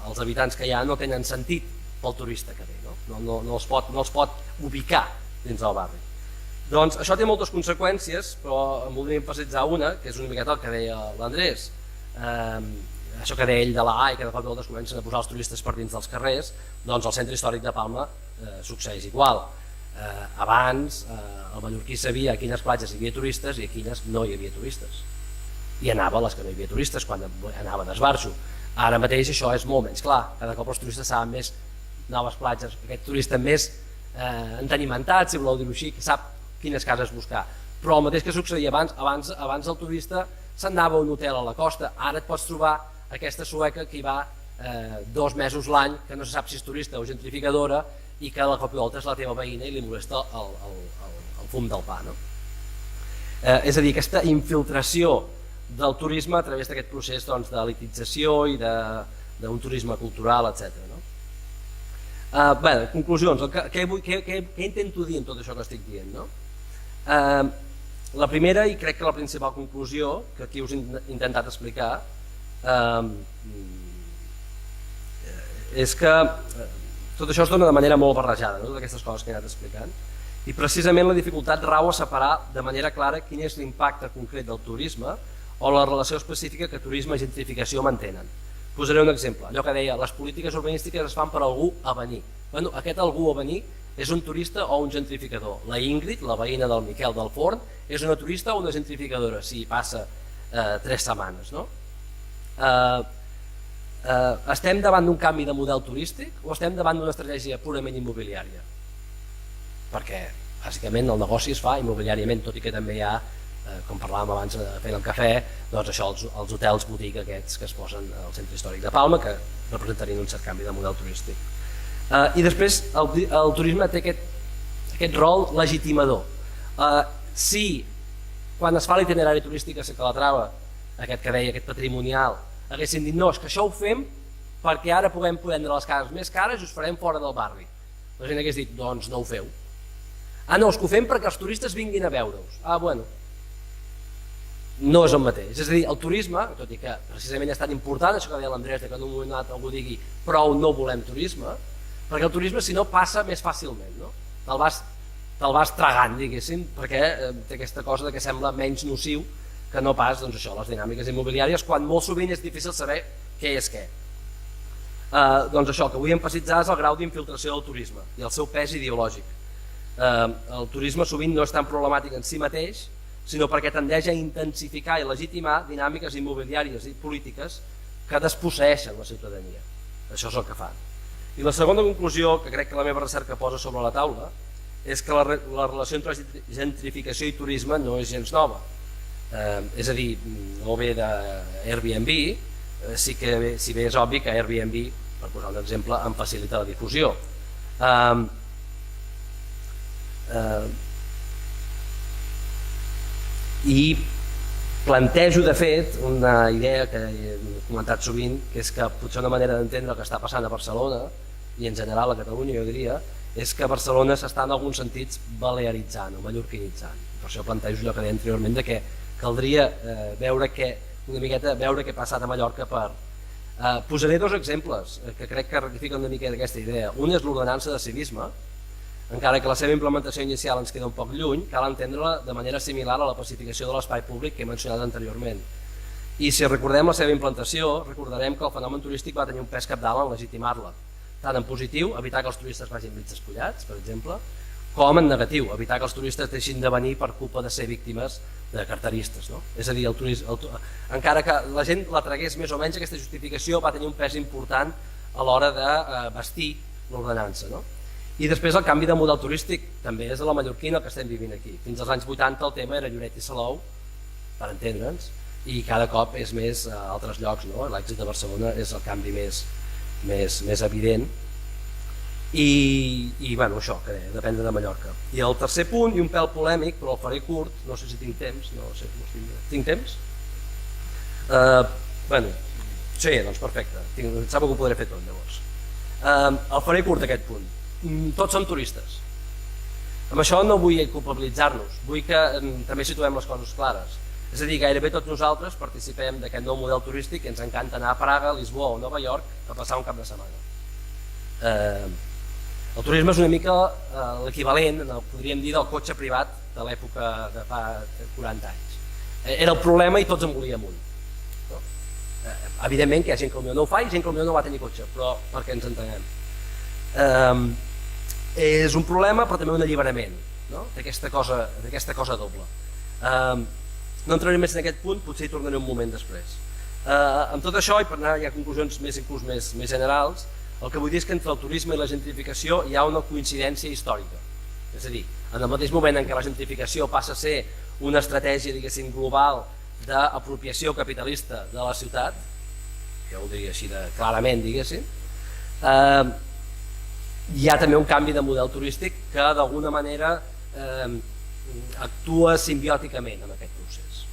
els habitants que hi ha no tenen sentit pel turista que ve, no els pot ubicar dins del barri. Doncs això té moltes conseqüències, però en voldria emfasitzar una, que és una miqueta el que deia l'Andrés. Això que deia ell de la A i que de cop es comencen a posar els turistes per dins dels carrers, doncs al centre històric de Palma succeeix igual. Abans el mallorquí sabia a quines platges hi havia turistes i a quines no hi havia turistes. I anava a les que no hi havia turistes quan anava d'esbarjo. Ara mateix això és molt menys clar, cada cop els turistes saben més noves platges, aquest turista més entenimentat, si voleu dir-ho així, que sap quines cases buscar. Però el mateix que succeïa abans el turista s'anava a un hotel a la costa, ara et pots trobar aquesta sueca que hi va 2 mesos l'any, que no se sap si és turista o gentrificadora i que a la cop i volta és la teva veïna i li molesta el fum del pa. És a dir, aquesta infiltració del turisme a través d'aquest procés d'elitització i d'un turisme cultural, etc. Bé, conclusions, què intento dir amb tot això que estic dient? La primera, i crec que la principal conclusió, que aquí us he intentat explicar, és que tot això es dona de manera molt barrejada, totes aquestes coses que he anat explicant, i precisament la dificultat rau a separar de manera clara quin és l'impacte concret del turisme o la relació específica que turisme i gentrificació mantenen. Posaré un exemple, allò que deia, les polítiques urbanístiques es fan per algú a venir. Bueno, aquest algú a venir és un turista o un gentrificador. La Ingrid, la veïna del Miquel del Forn, és una turista o una gentrificadora si hi passa 3 setmanes. Estem davant d'un canvi de model turístic o estem davant d'una estratègia purament immobiliària? Perquè bàsicament el negoci es fa immobiliàriament, tot i que també hi ha, com parlàvem abans fent el cafè, doncs això, els hotels botiga aquests que es posen al centre històric de Palma, que representarien un cert canvi de model turístic. I després el turisme té aquest rol legitimador. Si quan es fa l'itinerari turístic a Calatrava, aquest que deia, aquest patrimonial, haguessin dit no, és que això ho fem perquè ara puguem prendre les cases més cares i us farem fora del barri. La gent hagués dit, doncs no ho feu. No, és que ho fem perquè els turistes vinguin a veure-us. Bueno, no és el mateix. És a dir, el turisme, tot i que precisament és tan important, això que deia l'Andrés, que en un moment donat algú digui prou no volem turisme, perquè el turisme si no passa més fàcilment, te'l vas tragant, diguéssim, perquè té aquesta cosa que sembla menys nociu que no pas les dinàmiques immobiliàries, quan molt sovint és difícil saber què és què. Doncs això, el que vull emfasitzar és el grau d'infiltració del turisme i el seu pes ideològic. El turisme sovint no és tan problemàtic en si mateix, sinó perquè tendeix a intensificar i legitimar dinàmiques immobiliàries i polítiques que desposseeixen la ciutadania. Això és el que fan. I la segona conclusió, que crec que la meva recerca posa sobre la taula, és que la relació entre gentrificació i turisme no és gens nova. És a dir, no ve d'Airbnb, si bé és obvi que Airbnb, per posar un exemple, en facilita la difusió. I plantejo de fet una idea que he comentat sovint, que és que potser una manera d'entendre el que està passant a Barcelona i en general a Catalunya, jo diria, és que Barcelona s'està en alguns sentits balearitzant o mallorquinitzant. Per això plantejo allò que deia anteriorment de que caldria veure què ha passat a Mallorca. Posaré 2 exemples que crec que rectifiquen una mica d'aquesta idea. Un és l'ordenança de civisme. Encara que la seva implementació inicial ens queda un poc lluny, cal entendre-la de manera similar a la pacificació de l'espai públic que he mencionat anteriorment. I si recordem la seva implantació, recordarem que el fenomen turístic va tenir un pes cabdal en legitimar-la, tant en positiu, evitar que els turistes vagin mig despullats, per exemple, com en negatiu, evitar que els turistes deixin de venir per culpa de ser víctimes de carteristes. És a dir, encara que la gent la tragués més o menys, aquesta justificació va tenir un pes important a l'hora de vestir l'ordenança. I després el canvi de model turístic també és a la mallorquina el que estem vivint aquí. Fins als anys 80 el tema era Lloret i Salou, per entendre'ns, i cada cop és més a altres llocs, no? L'èxit de Barcelona és el canvi més evident i bueno, això, que depèn de Mallorca. I el tercer punt, i un pèl polèmic, però el faré curt, no sé si tinc temps, no sé si tinc temps? Bueno, sí, doncs perfecte, em sembla que ho podré fer tot llavors. El faré curt aquest punt. Tots som turistes. Amb això no vull culpabilitzar-nos, vull que també situem les coses clares. És a dir, gairebé tots nosaltres participem d'aquest nou model turístic i ens encanta anar a Praga, Lisboa o Nova York a passar un cap de setmana. El turisme és una mica l'equivalent, podríem dir, del cotxe privat de l'època de fa 40 anys. Era el problema i tots en volíem un. Evidentment que hi ha gent que potser no ho fa i gent que potser no va tenir cotxe, però perquè ens entenem. És un problema però també un alliberament, no? d'aquesta cosa doble. No entraré més en aquest punt, potser hi tornaré un moment després. Amb tot això, i per anar ja a conclusions més generals, el que vull dir és que entre el turisme i la gentrificació hi ha una coincidència històrica. És a dir, en el mateix moment en què la gentrificació passa a ser una estratègia, diguéssim, global d'apropiació capitalista de la ciutat, jo ho diria així clarament, diguéssim, hi ha també un canvi de model turístic que d'alguna manera actua simbiòticament en aquest procés.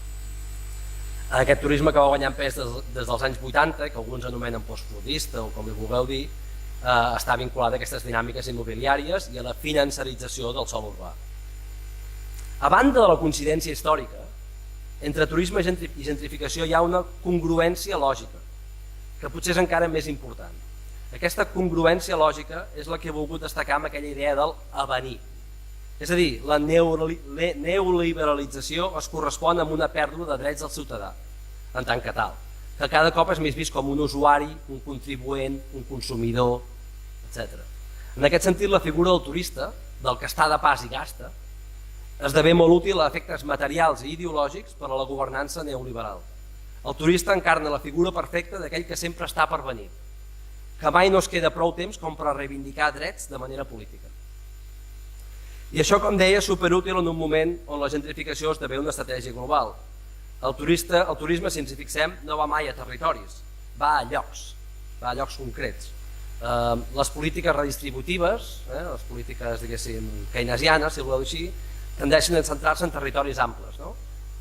Aquest turisme que va guanyant pes des dels anys 80, que alguns anomenen postflutista o com li vulgueu dir, està vinculat a aquestes dinàmiques immobiliàries i a la financerització del sòl urbà. A banda de la coincidència històrica, entre turisme i gentrificació hi ha una congruència lògica, que potser és encara més important. Aquesta congruència lògica és la que he volgut destacar amb aquella idea del avenir. És a dir, la neoliberalització es correspon amb una pèrdua de drets del ciutadà, en tant que tal, que cada cop és més vist com un usuari, un contribuent, un consumidor, etc. En aquest sentit, la figura del turista, del que està de pas i gasta, esdevé molt útil a efectes materials i ideològics per a la governança neoliberal. El turista encarna la figura perfecta d'aquell que sempre està per venir, que mai no es queda prou temps com per a reivindicar drets de manera política. I això, com deia, és superútil en un moment on la gentrificació esdevé una estratègia global. El turisme, si ens hi fixem, no va mai a territoris, va a llocs concrets. Les polítiques redistributives, les polítiques, diguéssim, keynesianes, si ho voleu dir així, tendeixen a centrar-se en territoris amples.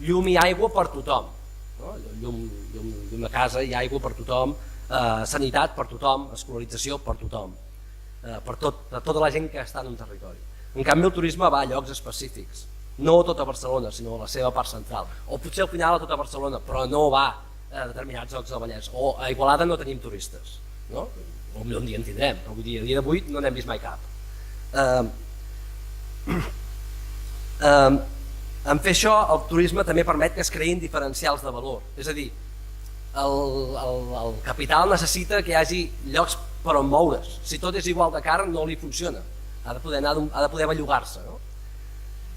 Llum i aigua per tothom, llum a casa i aigua per tothom, sanitat per tothom, escolarització per tothom, per tota la gent que està en un territori. En canvi, el turisme va a llocs específics, no a tota Barcelona, sinó a la seva part central, o potser al final a tota Barcelona, però no va a determinats llocs del Vallès, o a Igualada no tenim turistes, no? O un dia en tindrem, però vull dir, a dia d'avui no n'hem vist mai cap. En fer això, el turisme també permet que es creïn diferencials de valor, és a dir, el capital necessita que hi hagi llocs per on moure's. Si tot és igual de car, no li funciona, ha de poder bellugar-se.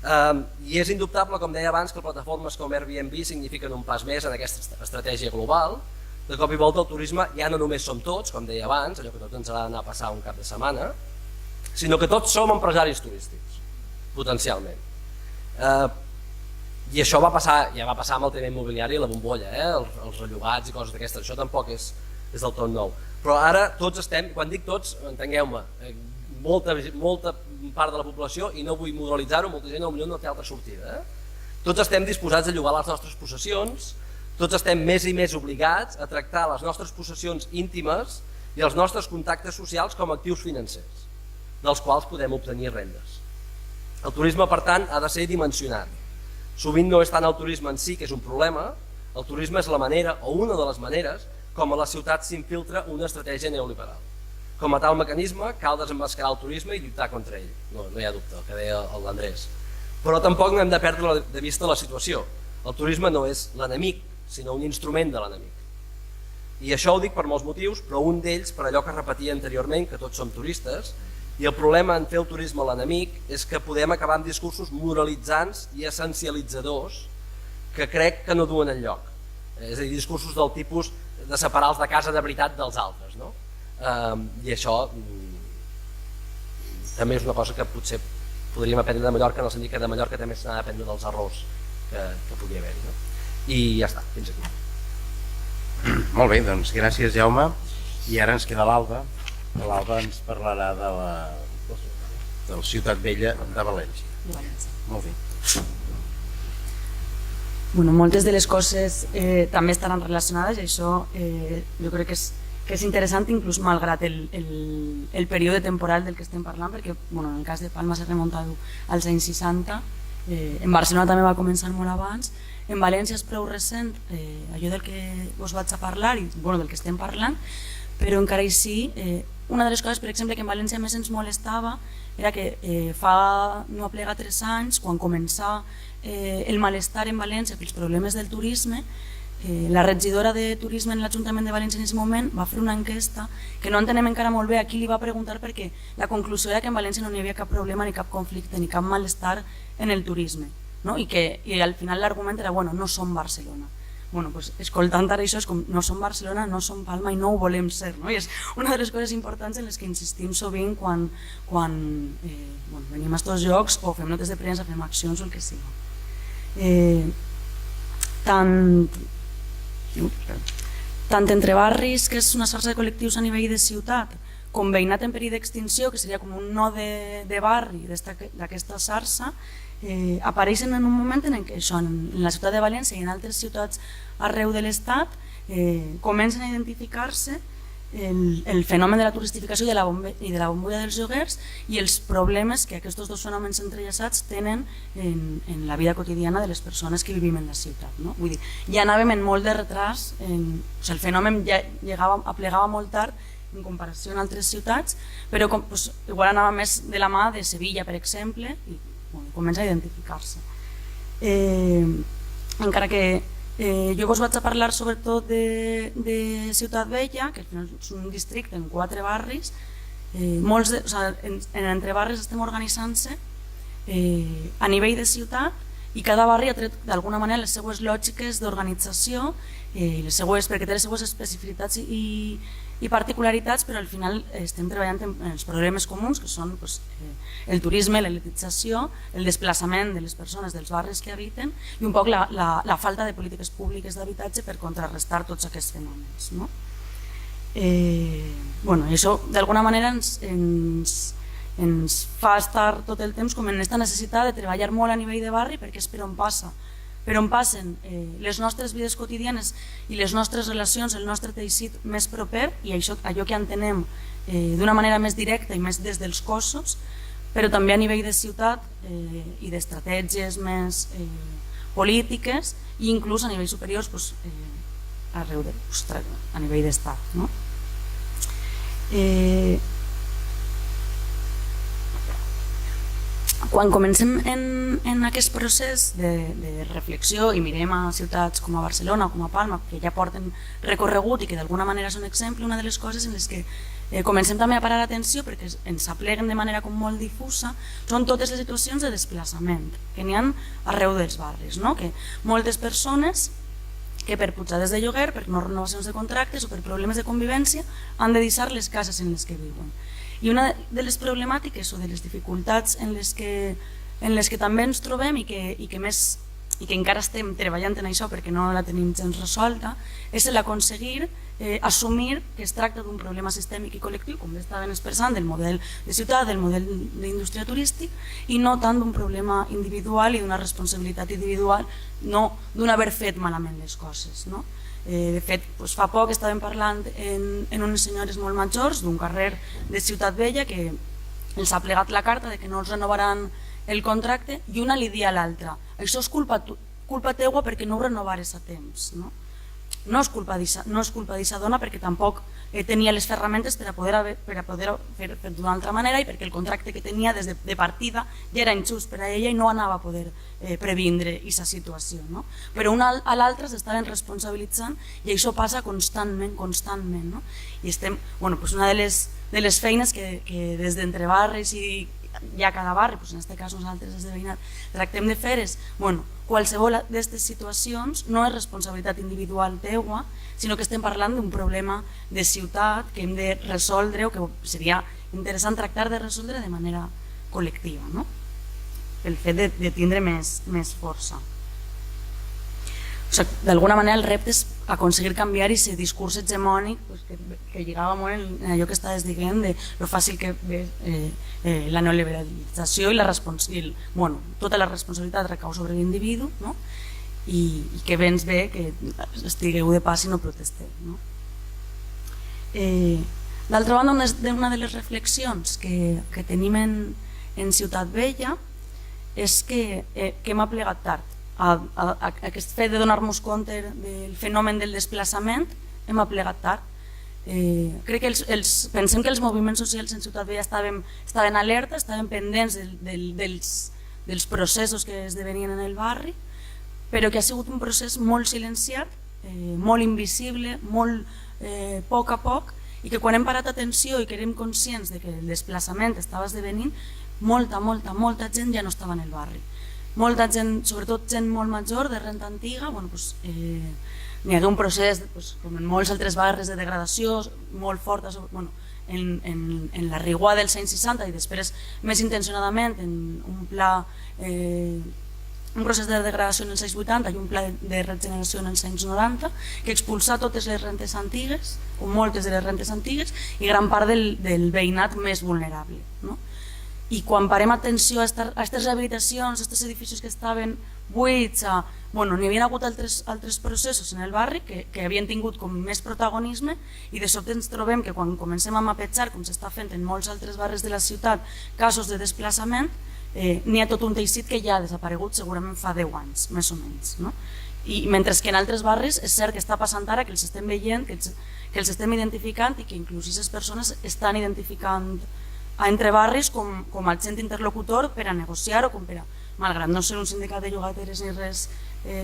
I és indubtable, com deia abans, que plataformes com Airbnb signifiquen un pas més en aquesta estratègia global. De cop i volta el turisme ja no només som tots, com deia abans, allò que tots ens ha d'anar a passar un cap de setmana, sinó que tots som empresaris turístics, potencialment. I això ja va passar amb el tema immobiliari i la bombolla, els rellogats i coses d'aquestes, això tampoc és del tot nou. Però ara tots estem, quan dic tots, entengueu-me, molta part de la població, i no vull moralitzar-ho, molta gent potser no té altra sortida. Tots estem disposats a llogar les nostres possessions, tots estem més i més obligats a tractar les nostres possessions íntimes i els nostres contactes socials com a actius financers, dels quals podem obtenir rendes. El turisme, per tant, ha de ser dimensionat. Sovint no és tant el turisme en si que és un problema, el turisme és la manera, o una de les maneres, com a la ciutat s'infiltra una estratègia neoliberal. Com a tal mecanisme, cal desemmascarar el turisme i lluitar contra ell. No hi ha dubte, el que deia l'Andrés. Però tampoc no hem de perdre de vista la situació. El turisme no és l'enemic, sinó un instrument de l'enemic. I això ho dic per molts motius, però un d'ells, per allò que repetia anteriorment, que tots som turistes, i el problema en fer el turisme l'enemic és que podem acabar amb discursos moralitzants i essencialitzadors que crec que no duen enlloc. És a dir, discursos del tipus de separar els de casa de veritat dels altres, no? I això també és una cosa que potser podríem aprendre de Mallorca, en el sentit que de Mallorca també s'ha d'aprendre dels errors que podria haver-hi. I ja està, fins aquí. Molt bé, doncs gràcies, Jaume. I ara ens queda l'Alba. L'Alba ens parlarà de la Ciutat Vella de València. Molt bé. Bueno, moltes de les coses també estaran relacionades i això jo crec que és interessant, inclús malgrat el període temporal del que estem parlant, perquè bueno, en el cas de Palma s'ha remuntat als anys 60, en Barcelona també va començar molt abans, en València és prou recent allò del que us vaig a parlar i bueno, del que estem parlant, però encara així una de les coses, per exemple, que en València més ens molestava era que fa no aplega 3 anys, quan començà el malestar en València pels problemes del turisme, la regidora de turisme en l'Ajuntament de València en aquest moment va fer una enquesta que no entenem encara molt bé a qui li va preguntar, perquè la conclusió era que en València no hi havia cap problema ni cap conflicte ni cap malestar en el turisme, no? I al final l'argument era bueno, no som Barcelona. Bueno, pues, escoltant ara això és com no som Barcelona, no som Palma i no ho volem ser, no? I és una de les coses importants en les que insistim sovint quan bueno, venim a aquests llocs o fem notes de premsa, fem accions o el que sigui. Tant entre barris, que és una xarxa de col·lectius a nivell de ciutat, com veïnat en perill d'extinció, que seria com un node de barri d'aquesta xarxa, apareixen en un moment en què això, en la ciutat de València i en altres ciutats arreu de l'Estat comencen a identificar-se el fenomen de la turistificació i de la bombolla dels lloguers i els problemes que aquests dos fenòmens entrellaçats tenen en la vida quotidiana de les persones que vivim en la ciutat, no? Vull dir, ja anàvem en molt de retras, el fenomen ja aplegava molt tard en comparació amb altres ciutats, però igual anava més de la mà de Sevilla, per exemple, i comença a identificar-se. Encara que jo us vaig a parlar sobretot de Ciutat Vella, que és un districte en 4 barris, entre barris estem organitzant-se a nivell de ciutat i cada barri ha tret d'alguna manera les seues lògiques d'organització, perquè té les seues especificitats i particularitats, però al final estem treballant en els problemes comuns, que són el turisme, l'elitització, el desplaçament de les persones dels barris que habiten i un poc la falta de polítiques públiques d'habitatge per contrarrestar tots aquests fenòmens, no? I això d'alguna manera ens fa estar tot el temps com en aquesta necessitat de treballar molt a nivell de barri, perquè és per on passen les nostres vides quotidianes i les nostres relacions, el nostre teixit més proper i allò que entenem d'una manera més directa i més des dels cossos, però també a nivell de ciutat i d'estratègies més polítiques i inclús a nivells superiors arreu a nivell d'estat, no? Quan comencem en aquest procés de reflexió i mirem a ciutats com a Barcelona o com a Palma, que ja porten recorregut i que d'alguna manera són exemple, una de les coses en les que comencem també a parar atenció perquè ens apleguen de manera com molt difusa són totes les situacions de desplaçament que n'hi ha arreu dels barris, no? Que moltes persones que per pujades de lloguer, per no renovacions de contractes o per problemes de convivència han de deixar les cases en les que viuen. I una de les problemàtiques o de les dificultats en les que també ens trobem i que encara estem treballant en això perquè no la tenim gens resolta és l'aconseguir assumir que es tracta d'un problema sistèmic i col·lectiu, com bé estaven expressant, del model de ciutat, del model d'indústria turístic i no tant d'un problema individual i d'una responsabilitat individual, no d'un haver fet malament les coses, no? De fet, fa poc estàvem parlant en unes senyores molt majors d'un carrer de Ciutat Vella que els ha plegat la carta de que no els renovaran el contracte i una li dia a l'altra: això és culpa teua perquè no ho renovares a temps, no? No és culpa d'eixa dona perquè tampoc tenia les ferramentes per a poder fer d'una altra manera i perquè el contracte que tenia des de partida ja era injust per a ella i no anava a poder previndre aquesta situació, no? Però una a l'altra s'estaven responsabilitzant i això passa constantment, no? I estem, una de les feines que des d'entre barris i ja cada barri, en aquest cas nosaltres des de veïnat, tractem de fer és, qualsevol d'aquestes situacions no és responsabilitat individual teua, sinó que estem parlant d'un problema de ciutat que hem de resoldre o que seria interessant tractar de resoldre de manera col·lectiva, no? El fet de tindre més força. d'alguna manera el repte és aconseguir canviar aquest discurs hegemònic que lligava molt en allò que estaves dient de lo fàcil que ve la neoliberalització i tota la responsabilitat recau sobre l'individu, no? I que bé ens ve que estigueu de pas i no protesteu, no? D'altra banda, una de les reflexions que tenim en Ciutat Vella és que hem aplegat tard. Aquest fet de donar-nos compte del fenomen del desplaçament hem aplegat tard. Crec que pensem que els moviments socials en Ciutat Vella estaven alerta, estaven pendents dels processos que esdevenien en el barri, però que ha sigut un procés molt silenciat, molt invisible, molt poc a poc, i que quan hem parat atenció i que érem conscients de que el desplaçament estava esdevenint, molta gent ja no estava en el barri. Molta gent, sobretot gent molt major, de renta antiga, n'hi ha un procés, com en molts altres barris, de degradació molt forta en la Riguà dels anys 60 i després més intencionadament en un procés de degradació en els anys 80 i un pla de regeneració en els anys 90 que expulsa totes les rentes antigues o moltes de les rentes antigues i gran part del veïnat més vulnerable, no? I quan parem atenció a aquestes rehabilitacions, a aquests edificis que estaven buits, n'hi havia hagut altres processos en el barri que havien tingut com més protagonisme i de sobte ens trobem que quan comencem a mapejar, com s'està fent en molts altres barris de la ciutat, casos de desplaçament, n'hi ha tot un teixit que ja ha desaparegut segurament fa 10 anys, més o menys, no? I mentre que en altres barris és cert que està passant ara que els estem veient, que els estem identificant i que inclús aquestes persones estan identificant entre barris com a agent interlocutor per a negociar o com per a, malgrat no ser un sindicat de llogateres ni res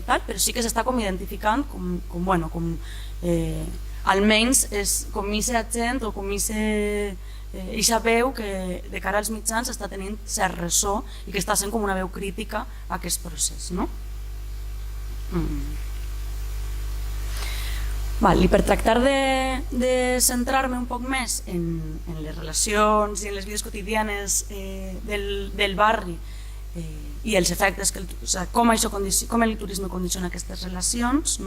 tal, però sí que s'està com identificant almenys com aquest agent o com aquesta veu que de cara als mitjans està tenint cert ressò i que està sent com una veu crítica a aquest procés, no? I per tractar de centrar-me un poc més en les relacions i en les vides quotidianes del barri i els efectes, com el turisme condiciona aquestes relacions,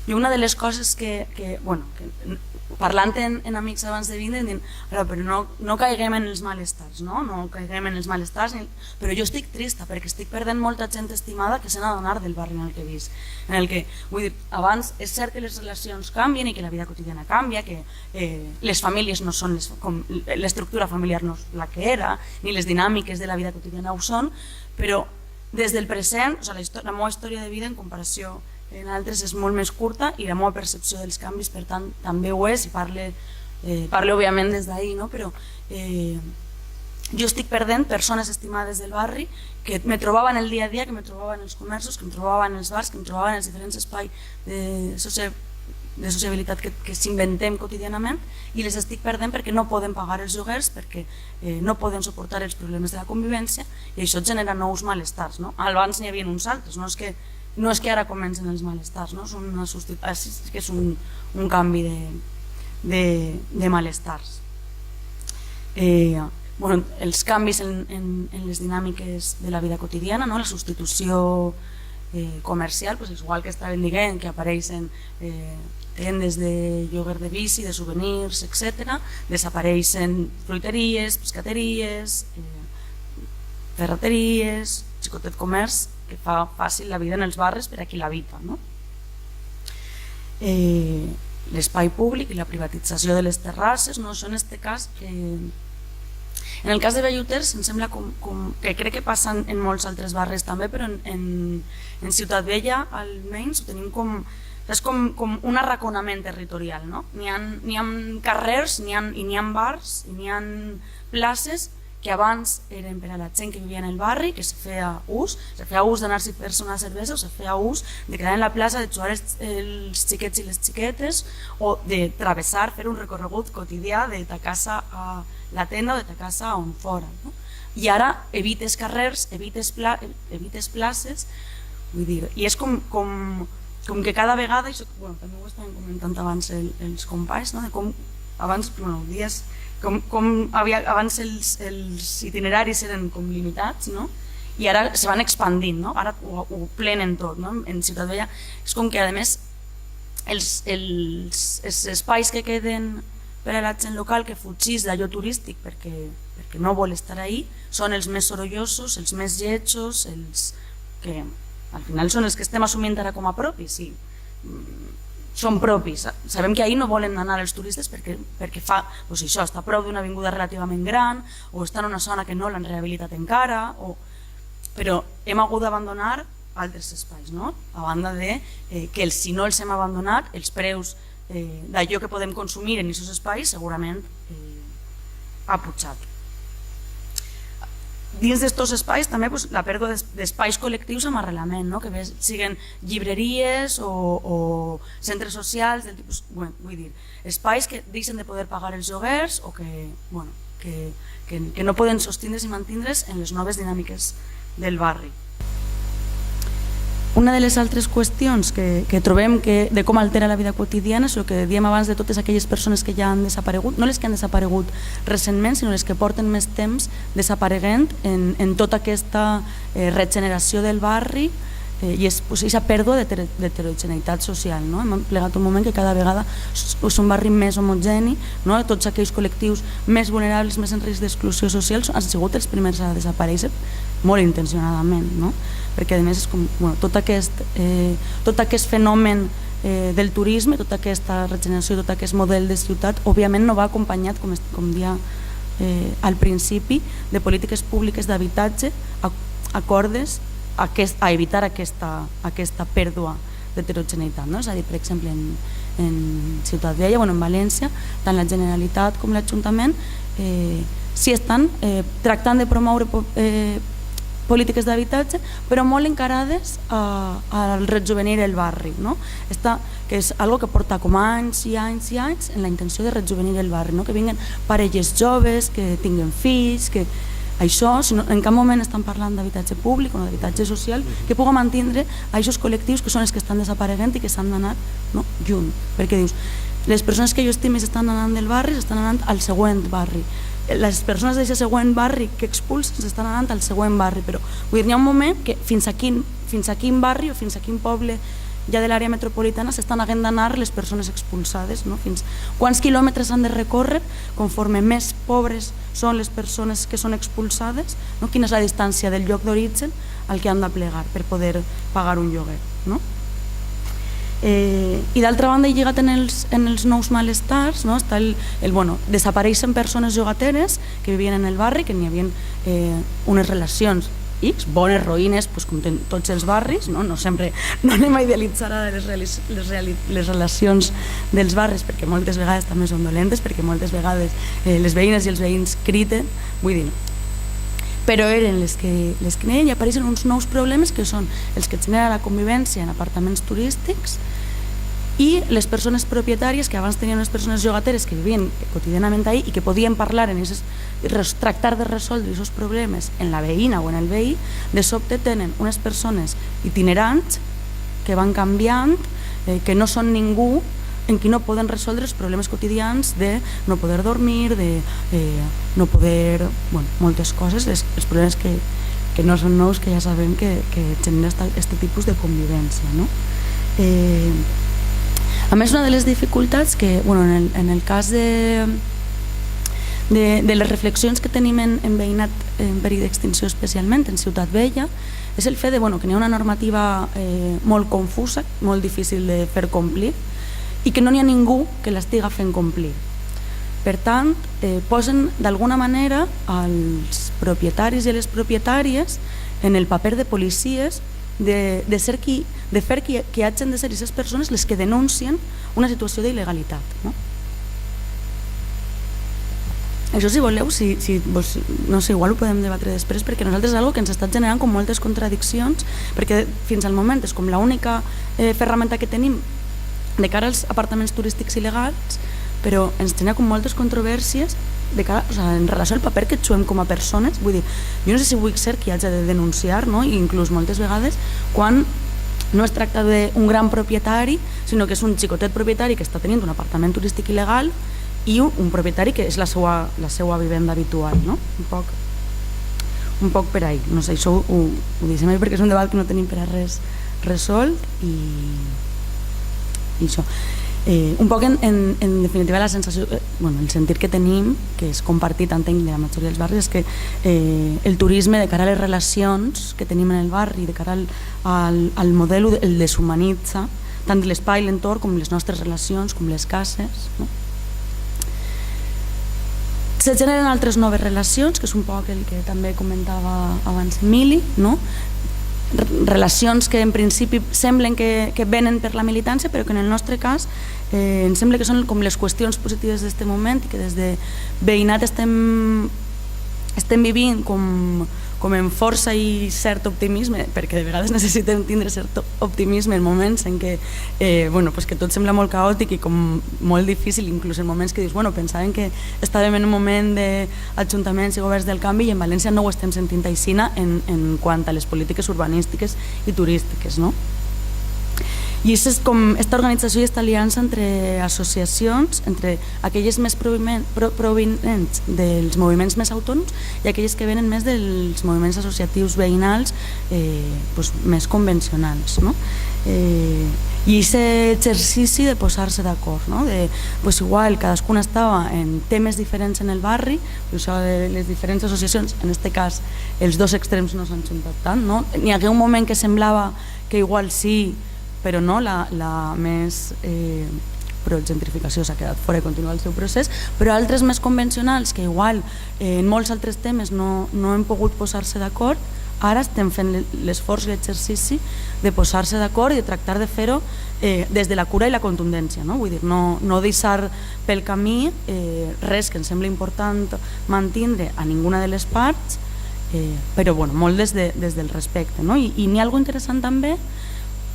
i una de les coses que parlant en amics abans de vindre, dient, però no caiguem en els malestars, no caiguem en els malestars, però jo estic trista perquè estic perdent molta gent estimada que se n'ha d'anar del barri en el que visc. Vull dir, abans és cert que les relacions canvien i que la vida quotidiana canvia, que les famílies no són, l'estructura familiar no és la que era, ni les dinàmiques de la vida quotidiana ho són, però des del present, la meva història de vida en comparació en altres és molt més curta i la meva percepció dels canvis per tant també ho és i parlo òbviament des d'ahir, però jo estic perdent persones estimades del barri que me trobava en el dia a dia, que me trobava en els comerços, que me trobava en els bars, que me trobava en els diferents espais de sociabilitat que s'inventem quotidianament i les estic perdent perquè no poden pagar els lloguers, perquè no poden suportar els problemes de la convivència i això genera nous malestars. Abans n'hi havia uns altres, no és que ara comencen els malestars, és un canvi de malestars. Els canvis en les dinàmiques de la vida quotidiana, la substitució comercial, igual que estaven dient que apareixen tendes de lloguer de bici, de souvenirs, etc. Desapareixen fruiteries, pescateries, ferreteries, xicotet comerç, que fa fàcil la vida en els barris per a qui l'habita. L'espai públic i la privatització de les terrasses, això en aquest cas, en el cas de Belluters em sembla que crec que passa en molts altres barris també, però en Ciutat Vella almenys ho tenim és com un arraconament territorial. N'hi ha carrers, n'hi ha bars, i n'hi ha places que abans eren per a la gent que vivia en el barri, que se feia ús d'anar-s'hi a fer-se una cervesa, o se feia ús de quedar en la plaça, de jugar els xiquets i les xiquetes, o de travessar, fer un recorregut quotidià de ta casa a la tenda o de ta casa a on fora. I ara evites carrers, evites places, vull dir, i és com que cada vegada, i també ho estaven comentant abans els companys, de com abans, abans els itineraris eren com limitats, i ara se van expandint, no? Ara ho plenen tot, no? En Ciutat Vella és com que a més els espais que queden per a la gent local que fugís d'allò turístic perquè no vol estar ahí són els més sorollosos, els més lletjos, els que al final són els que estem assumint ara com a propis, sí, són propis. Sabem que ahir no volen anar els turistes perquè doncs això, està a prop d'una avinguda relativament gran o està en una zona que no l'han rehabilitat encara, però hem hagut d'abandonar altres espais, no? A banda de que si no els hem abandonat, els preus d'allò que podem consumir en aquests espais segurament ha pujat. Dins d'aquests espais també la pèrdua d'espais col·lectius amb arrelament, que siguin llibreries o centres socials, vull dir, espais que deixen de poder pagar els lloguers o que no poden sostindre's i mantindre's en les noves dinàmiques del barri. Una de les altres qüestions que trobem de com altera la vida quotidiana és el que diem abans de totes aquelles persones que ja han desaparegut, no les que han desaparegut recentment, sinó les que porten més temps desapareguent en tota aquesta regeneració del barri i és aquesta pèrdua d'heterogeneïtat social. Hem plegat un moment que cada vegada és un barri més homogeni, tots aquells col·lectius més vulnerables, més en risc d'exclusió social han sigut els primers a desaparèixer molt intencionadament, perquè a més és com tot aquest fenomen del turisme, tota aquesta regeneració, tot aquest model de ciutat òbviament no va acompanyat, com dia al principi, de polítiques públiques d'habitatge acordes a evitar aquesta pèrdua d'heterogeneïtat. És a dir, per exemple, en Ciutat Vella, en València, tant la Generalitat com l'Ajuntament sí estan tractant de promoure polítiques d'habitatge, però molt encarades al rejuvenir el barri, que és algo que porta com anys i anys i anys en la intenció de rejuvenir el barri, que vinguen parelles joves, que tinguin fills, que això, en cap moment estan parlant d'habitatge públic o d'habitatge social que pugui mantenir aquests col·lectius que són els que estan desapareguent i que s'han d'anar lluny, perquè dius, les persones que jo estime s'estan anant del barri s'estan anant al següent barri, les persones d'aquest següent barri que expulsen s'estan anant al següent barri, però vull dir, hi ha un moment que fins a quin barri o fins a quin poble ja de l'àrea metropolitana s'estan haguent d'anar les persones expulsades, fins quants quilòmetres han de recórrer conforme més pobres són les persones que són expulsades, quina és la distància del lloc d'origen al que han de plegar per poder pagar un lloguer. I d'altra banda, lligat en els nous malestars, està desapareixen persones llogateres que vivien en el barri, que n'hi havia unes relacions X, bones, roïnes, com tots els barris, no anem a idealitzar les relacions dels barris perquè moltes vegades també són dolentes, perquè moltes vegades les veïnes i els veïns criten, vull dir, però eren les que n'hi i apareixen uns nous problemes que són els que genera la convivència en apartaments turístics i les persones propietàries que abans tenien unes persones llogateres que vivien quotidianament ahí i que podien parlar tractar de resoldre aquests problemes en la veïna o en el veí, de sobte tenen unes persones itinerants que van canviant, que no són ningú, en qui no poden resoldre els problemes quotidians de no poder dormir, de no poder... moltes coses, els problemes que no són nous, que ja sabem que genera aquest tipus de convivència. A més, una de les dificultats que, en el cas de les reflexions que tenim en veïnat en perill d'extinció, especialment en Ciutat Vella, és el fet que hi ha una normativa molt confusa, molt difícil de fer complir i que no n'hi ha ningú que l'estigui fent complir. Per tant, posen d'alguna manera els propietaris i les propietàries en el paper de policies de fer que hagin de ser aquestes persones les que denuncien una situació d'il·legalitat. Això, si voleu, no sé, igual ho podem debatre després, perquè nosaltres és una cosa que ens està generant com moltes contradiccions, perquè fins al moment és com l'única ferramenta que tenim de cara als apartaments turístics il·legals, però ens genera com moltes controvèrsies en relació al paper que juguem com a persones. Vull dir, jo no sé si vull ser qui hagi de denunciar, i inclús moltes vegades quan no es tracta d'un gran propietari, sinó que és un xicotet propietari que està tenint un apartament turístic il·legal i un propietari que és la seva vivenda habitual, un un poc per ahí. No sé, això ho deixem ahí perquè és un debat que no tenim per a res resolt i això. Un poc en definitiva la sensació, el sentit que tenim, que és compartit entenc de la majoria dels barris, és que el turisme de cara a les relacions que tenim en el barri, de cara al model, el deshumanitza tant l'espai, l'entorn, com les nostres relacions, com les cases, no? Se generen altres noves relacions, que és un poc el que també comentava abans Emili, no? Relacions que en principi semblen que venen per la militància, però que en el nostre cas em sembla que són com les qüestions positives d'aquest moment i que des de veïnat estem vivint com en força i cert optimisme, perquè de vegades necessitem tindre cert optimisme en moments en què que tot sembla molt caòtic i com molt difícil, inclús en moments que dius, pensàvem que estàvem en un moment d'ajuntaments i governs del canvi i en València no ho estem sentint aixina en quant a les polítiques urbanístiques i turístiques, no? I és com aquesta organització i aquesta aliança entre associacions, entre aquelles més provinents dels moviments més autònoms i aquelles que venen més dels moviments associatius veïnals més convencionals, no? I aquest exercici de posar-se d'acord, no? Igual cadascuna estava en temes diferents en el barri, això de les diferents associacions, en aquest cas els dos extrems no s'han juntat tant, no? N'hi hagué un moment que semblava que igual sí, però no, la més pro-gentrificació s'ha quedat fora i continua el seu procés, però altres més convencionals que igual en molts altres temes no hem pogut posar-se d'acord, ara estem fent l'esforç i l'exercici de posar-se d'acord i de tractar de fer-ho des de la cura i la contundència, no? Vull dir, no deixar pel camí res que ens sembla important mantindre a ninguna de les parts, però molt des del respecte, no? I n'hi ha alguna cosa interessant també,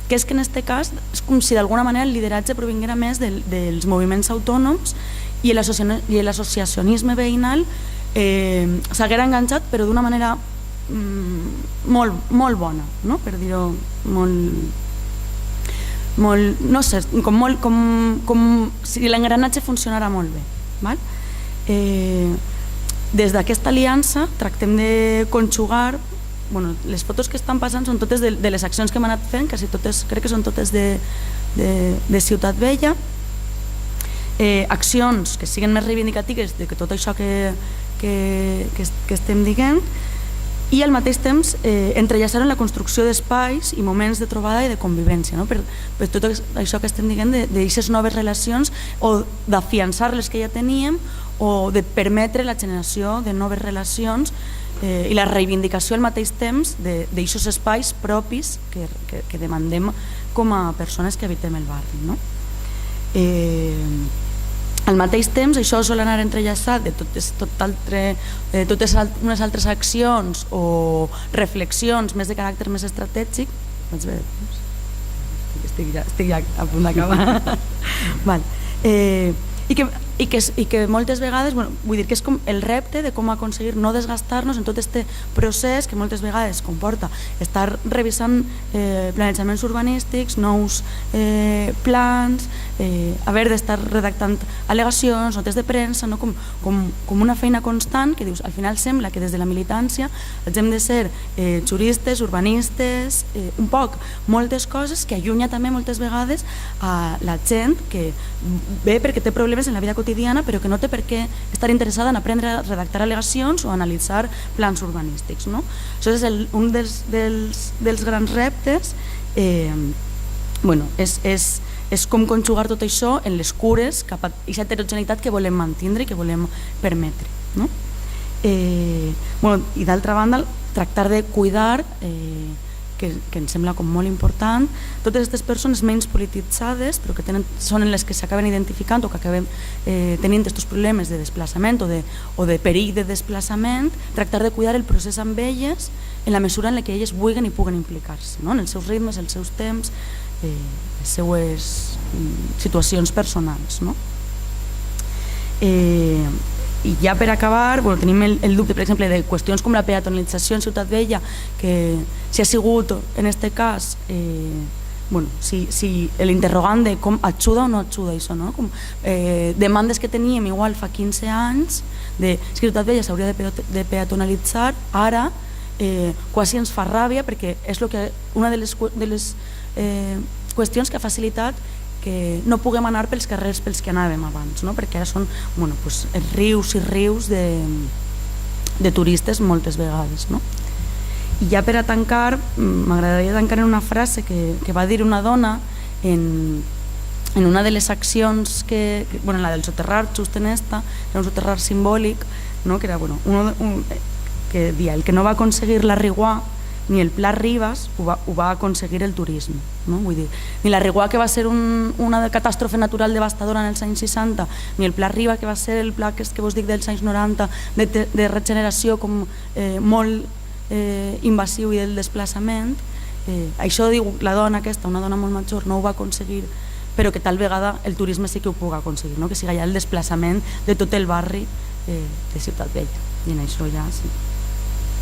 que és que en aquest cas és com si d'alguna manera el lideratge provinguera més dels moviments autònoms i l'associacionisme veïnal s'haguera enganxat però d'una manera molt bona, no? Per dir-ho molt, no sé, com si l'engranatge funcionara molt bé, val? Des d'aquesta aliança tractem de conjugar. Les fotos que estan passant són totes de les accions que hem anat fent, quasi totes, crec que són totes de Ciutat Vella, accions que siguin més reivindicatives de tot això que estem dient i al mateix temps entrellaçar en la construcció d'espais i moments de trobada i de convivència, no? Per tot això que estem dient d'aquestes noves relacions o d'afiançar les que ja teníem o de permetre la generació de noves relacions i la reivindicació al mateix temps d'aquests espais propis que demandem com a persones que habitem el barri, no? Al mateix temps això sol anar entrellaçat de totes unes altres accions o reflexions més de caràcter més estratègic. Vaig bé, estic ja a punt d'acabar. I que moltes vegades, vull dir que és com el repte de com aconseguir no desgastar-nos en tot aquest procés que moltes vegades comporta estar revisant planejaments urbanístics, nous plans, haver d'estar redactant al·legacions, notes de premsa, no? com una feina constant que dius, al final sembla que des de la militància hem de ser juristes, urbanistes, un poc, moltes coses que allunya també moltes vegades a la gent que ve perquè té problemes en la vida quotidiana però que no té per què estar interessada en aprendre a redactar al·legacions o analitzar plans urbanístics, no? Això és un dels grans reptes, és com conjugar tot això en les cures cap a aquesta heterogeneïtat que volem mantindre i que volem permetre, no? I d'altra banda tractar de cuidar que em sembla com molt important, totes aquestes persones menys polititzades però que són les que s'acaben identificant o que acaben tenint aquests problemes de desplaçament o de perill de desplaçament, tractar de cuidar el procés amb elles en la mesura en què elles vulguin i puguen implicar-se, no? En els seus ritmes, els seus temps, les seues situacions personals, no? I ja per acabar, tenim el dubte, per exemple, de qüestions com la peatonalització en Ciutat Vella, que si ha sigut, en aquest cas, si l'interrogant de com ajuda o no ajuda això, no? Demandes que teníem igual fa 15 anys, de si Ciutat Vella s'hauria de peatonalitzar, ara quasi ens fa ràbia, perquè és una de les qüestions que ha facilitat que no puguem anar pels carrers pels que anàvem abans, no? Perquè ara són els rius i rius de turistes moltes vegades. No? I ja per a tancar, m'agradaria tancar en una frase que va dir una dona en una de les accions la del soterrar, just en esta, era un soterrar simbòlic, no? Que era que dia, el que no va aconseguir la Riguà ni el Pla Ribas ho va aconseguir el turisme, no? Vull dir, ni la Riguà, que va ser una catàstrofe natural devastadora en els anys 60, ni el Pla Riba, que va ser el pla que vos dic dels anys 90 de regeneració com molt invasiu i del desplaçament, això diu la dona aquesta, una dona molt major, no ho va aconseguir, però que tal vegada el turisme sí que ho pugui aconseguir, no? Que sigui ja el desplaçament de tot el barri de Ciutat Vella, i en això ja sí.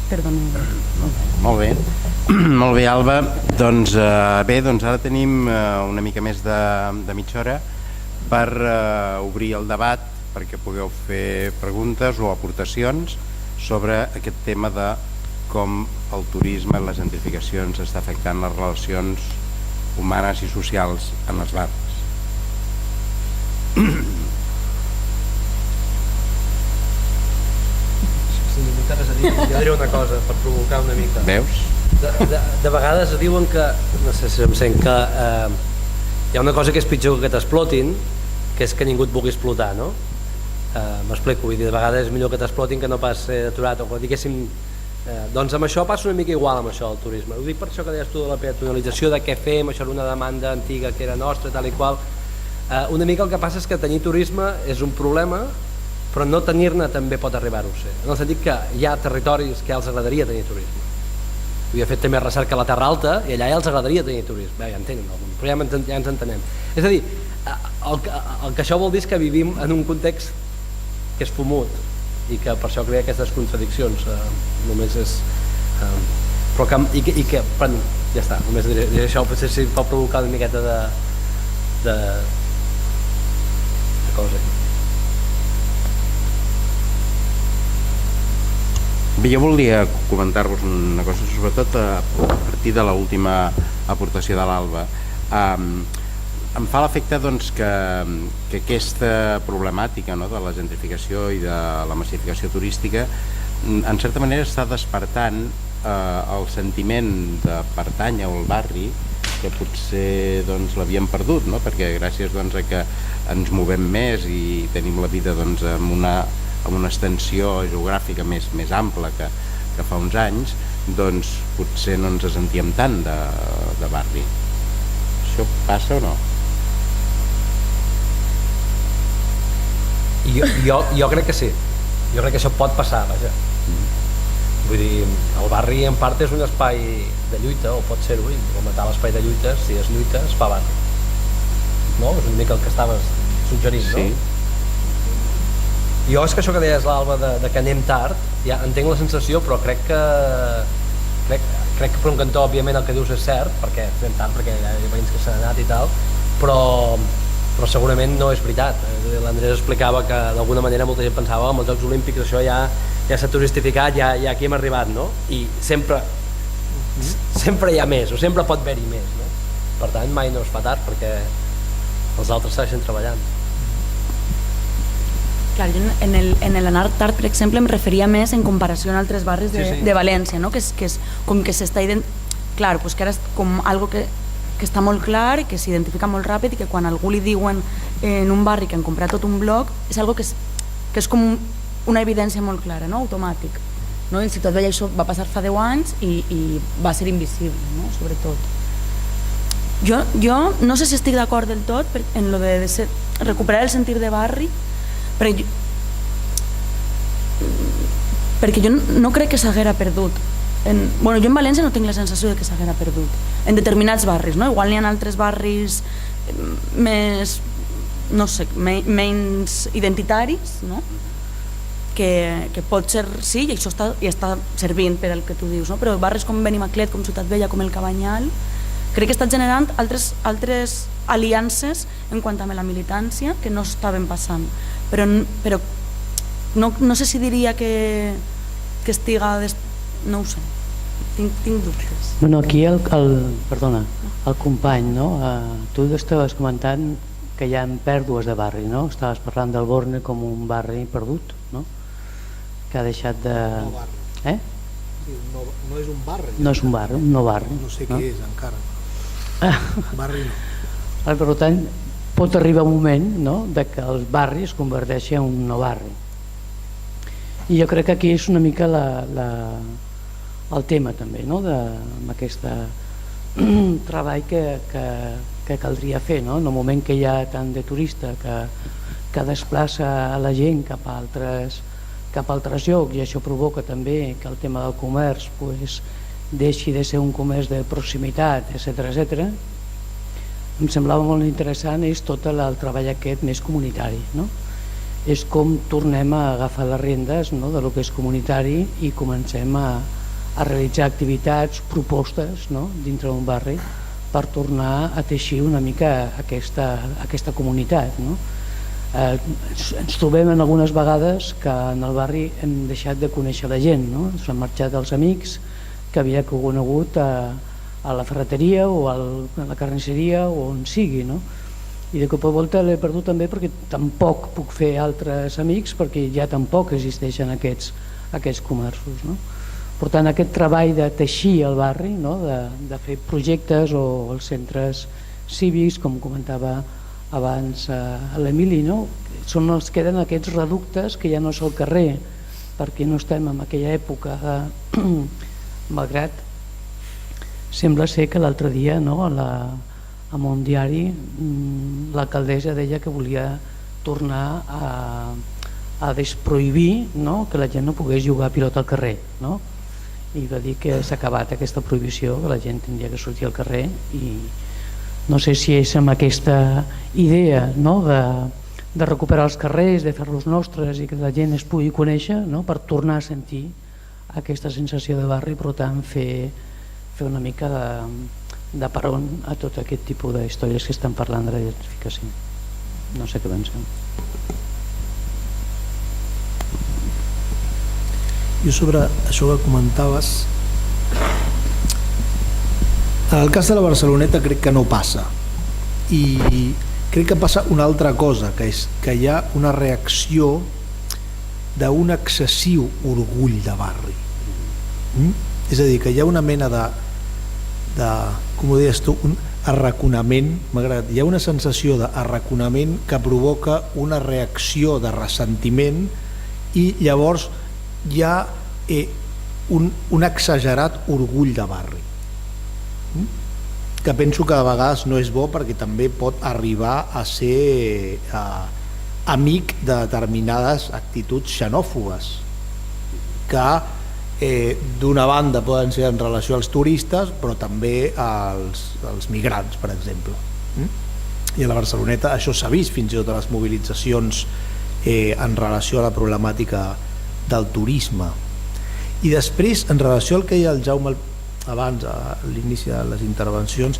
Perdoneu. Molt bé, molt bé, Alba. Doncs ara tenim una mica més de mitja hora per obrir el debat, perquè pugueu fer preguntes o aportacions sobre aquest tema de com el turisme i les gentrificacions està afectant les relacions humanes i socials en els barris. Jo diré una cosa per provocar una mica. Veus? De vegades diuen que, no sé si em sent, que hi ha una cosa que és pitjor que t'explotin, que és que ningú et vulgui explotar, no? M'explico, vull dir, de vegades és millor que t'explotin que no pas ser aturat, o diguéssim, doncs amb això passa una mica igual amb això del turisme. Ho dic per això que deies tu de la peatonalització, de què fem, això era una demanda antiga que era nostra, tal i qual. Una mica el que passa és que tenir turisme és un problema, però no tenir-ne també pot arribar-ho a ser, en el sentit que hi ha territoris que ja els agradaria tenir turisme. Jo he fet també recerca a la Terra Alta i allà ja els agradaria tenir turisme, ja en tenen algun, però ja ens entenem. És a dir, el que això vol dir és que vivim en un context que és fumut i que per això crea aquestes contradiccions, només és... però que ja està, només diré això, potser si pot provocar una miqueta de cosa. Bé, jo volia comentar-vos una cosa, sobretot a partir de l'última aportació de l'Alba. Em fa l'efecte que aquesta problemàtica de la gentrificació i de la massificació turística en certa manera està despertant el sentiment de pertànyer al barri que potser l'havíem perdut, perquè gràcies a que ens movem més i tenim la vida amb una extensió geogràfica més ampla que fa uns anys, doncs potser no ens sentíem tant de barri. Això passa o no? Jo crec que sí, jo crec que això pot passar, vaja. Vull dir, el barri en part és un espai de lluita, o pot ser-ho, i augmentar l'espai de lluita, si es lluita, es fa barri. No? És una mica el que estaves suggerint, no? Sí. Jo és que això que deies, l'Alba, de que anem tard, ja entenc la sensació, però crec que per un cantó, òbviament, el que dius és cert, perquè anem tard, perquè hi ha veïns que s'han anat i tal, però segurament no és veritat. L'Andrés explicava que d'alguna manera molta gent pensava amb els Jocs Olímpics això ja s'ha turistificat, ja aquí hem arribat, no? I sempre hi ha més, o sempre pot haver-hi més, no? Per tant, mai no es fa tard, perquè els altres segueixen treballant. Clar, jo en l'anar tard, per exemple, em referia més en comparació amb altres barris de València, no? Que és com que s'està clar, pues que ara és com algo que està molt clar i que s'identifica molt ràpid i que quan algú li diuen en un barri que han comprat tot un bloc és algo que és com una evidència molt clara, no? Automàtic. No? En Ciutat Vella això va passar fa 10 anys i va ser invisible, no? Sobretot. Jo no sé si estic d'acord del tot en lo de recuperar el sentir de barri, perquè jo no crec que s'haguera perdut. Jo en València no tinc la sensació de que s'haguera perdut en determinats barris, no? Igual n'hi ha altres barris més, no sé, menys identitaris, no? Que pot ser, sí, i això està servint per al que tu dius, no? Però barris com Benimaclet, com Ciutat Vella, com el Cabanyal, crec que està generant altres aliances en quant a la militància que no estaven passant, però no sé si diria que estiga, no ho sé. tinc dubtes. Bueno, aquí el company, no? Tu estaves comentant que hi ha pèrdues de barri, no? Estaves parlant del Borne com un barri perdut, no? Que ha deixat de... No barri. No és un barri. No és un barri, un no barri. No sé què és encara. Barri no. Per tant, pot arribar un moment, no?, de que els barris es converteixin en un no barri. I jo crec que aquí és una mica el tema també, no?, amb aquest treball que caldria fer, no?, en el moment que hi ha tant de turista que desplaça a la gent cap a altres llocs, i això provoca també que el tema del comerç deixi de ser un comerç de proximitat, etc. Em semblava molt interessant és tot el treball aquest més comunitari, no? És com tornem a agafar les rendes, no?, de lo que és comunitari i comencem a realitzar activitats, propostes, no?, dintre d'un barri per tornar a teixir una mica aquesta comunitat, no? Ens trobem en algunes vegades que en el barri hem deixat de conèixer la gent, no? S'han marxat els amics que havia conegut a la ferreteria o a la carnisseria o on sigui, no? I de cop a volta l'he perdut també perquè tampoc puc fer altres amics perquè ja tampoc existeixen aquests comerços, no? Per tant, aquest treball de teixir el barri, no?, de fer projectes o els centres cívics, com comentava abans l'Emili, no?, són els que queden aquests reductes que ja no és el carrer, perquè no estem en aquella època, malgrat sembla ser que l'altre dia, no?, en un diari l'alcaldessa deia que volia tornar a desprohibir, no?, que la gent no pogués jugar a pilota al carrer, no?, i va dir que s'ha acabat aquesta prohibició, que la gent tindria que sortir al carrer, i no sé si és amb aquesta idea, no?, de recuperar els carrers, de fer-los nostres i que la gent es pugui conèixer, no?, per tornar a sentir aquesta sensació de barri, per tant fer una mica de peron a tot aquest tipus d'històries que estan parlant de la gentrificació. No sé què penseu. Jo sobre això que comentaves, en el cas de la Barceloneta crec que no passa, i crec que passa una altra cosa, que és que hi ha una reacció d'un excessiu orgull de barri. És a dir, que hi ha una mena de com ho deies tu, un arraconament, hi ha una sensació d'arraconament que provoca una reacció de ressentiment, i llavors hi ha un exagerat orgull de barri, que penso que de vegades no és bo, perquè també pot arribar a ser amic de determinades actituds xenòfobes que d'una banda poden ser en relació als turistes, però també als migrants, per exemple. I a la Barceloneta això s'ha vist fins i tot a les mobilitzacions en relació a la problemàtica del turisme. I després, en relació al que deia el Jaume abans, a l'inici de les intervencions,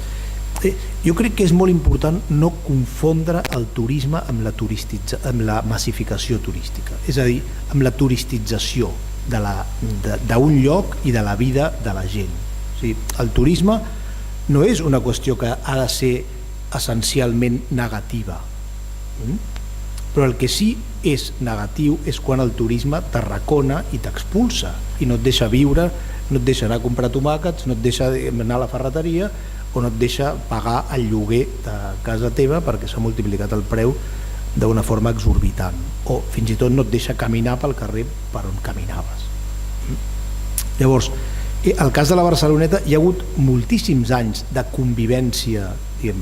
jo crec que és molt important no confondre el turisme amb la massificació turística, és a dir, amb la turistització d'un lloc i de la vida de la gent. O sigui, el turisme no és una qüestió que ha de ser essencialment negativa, però el que sí és negatiu és quan el turisme t'arracona i t'expulsa i no et deixa viure, no et deixa anar a comprar tomàquets, no et deixa anar a la ferreteria o no et deixa pagar el lloguer de casa teva perquè s'ha multiplicat el preu d'una forma exorbitant, o fins i tot no et deixa caminar pel carrer per on caminaves. Llavors, el cas de la Barceloneta, hi ha hagut moltíssims anys de convivència, diguem,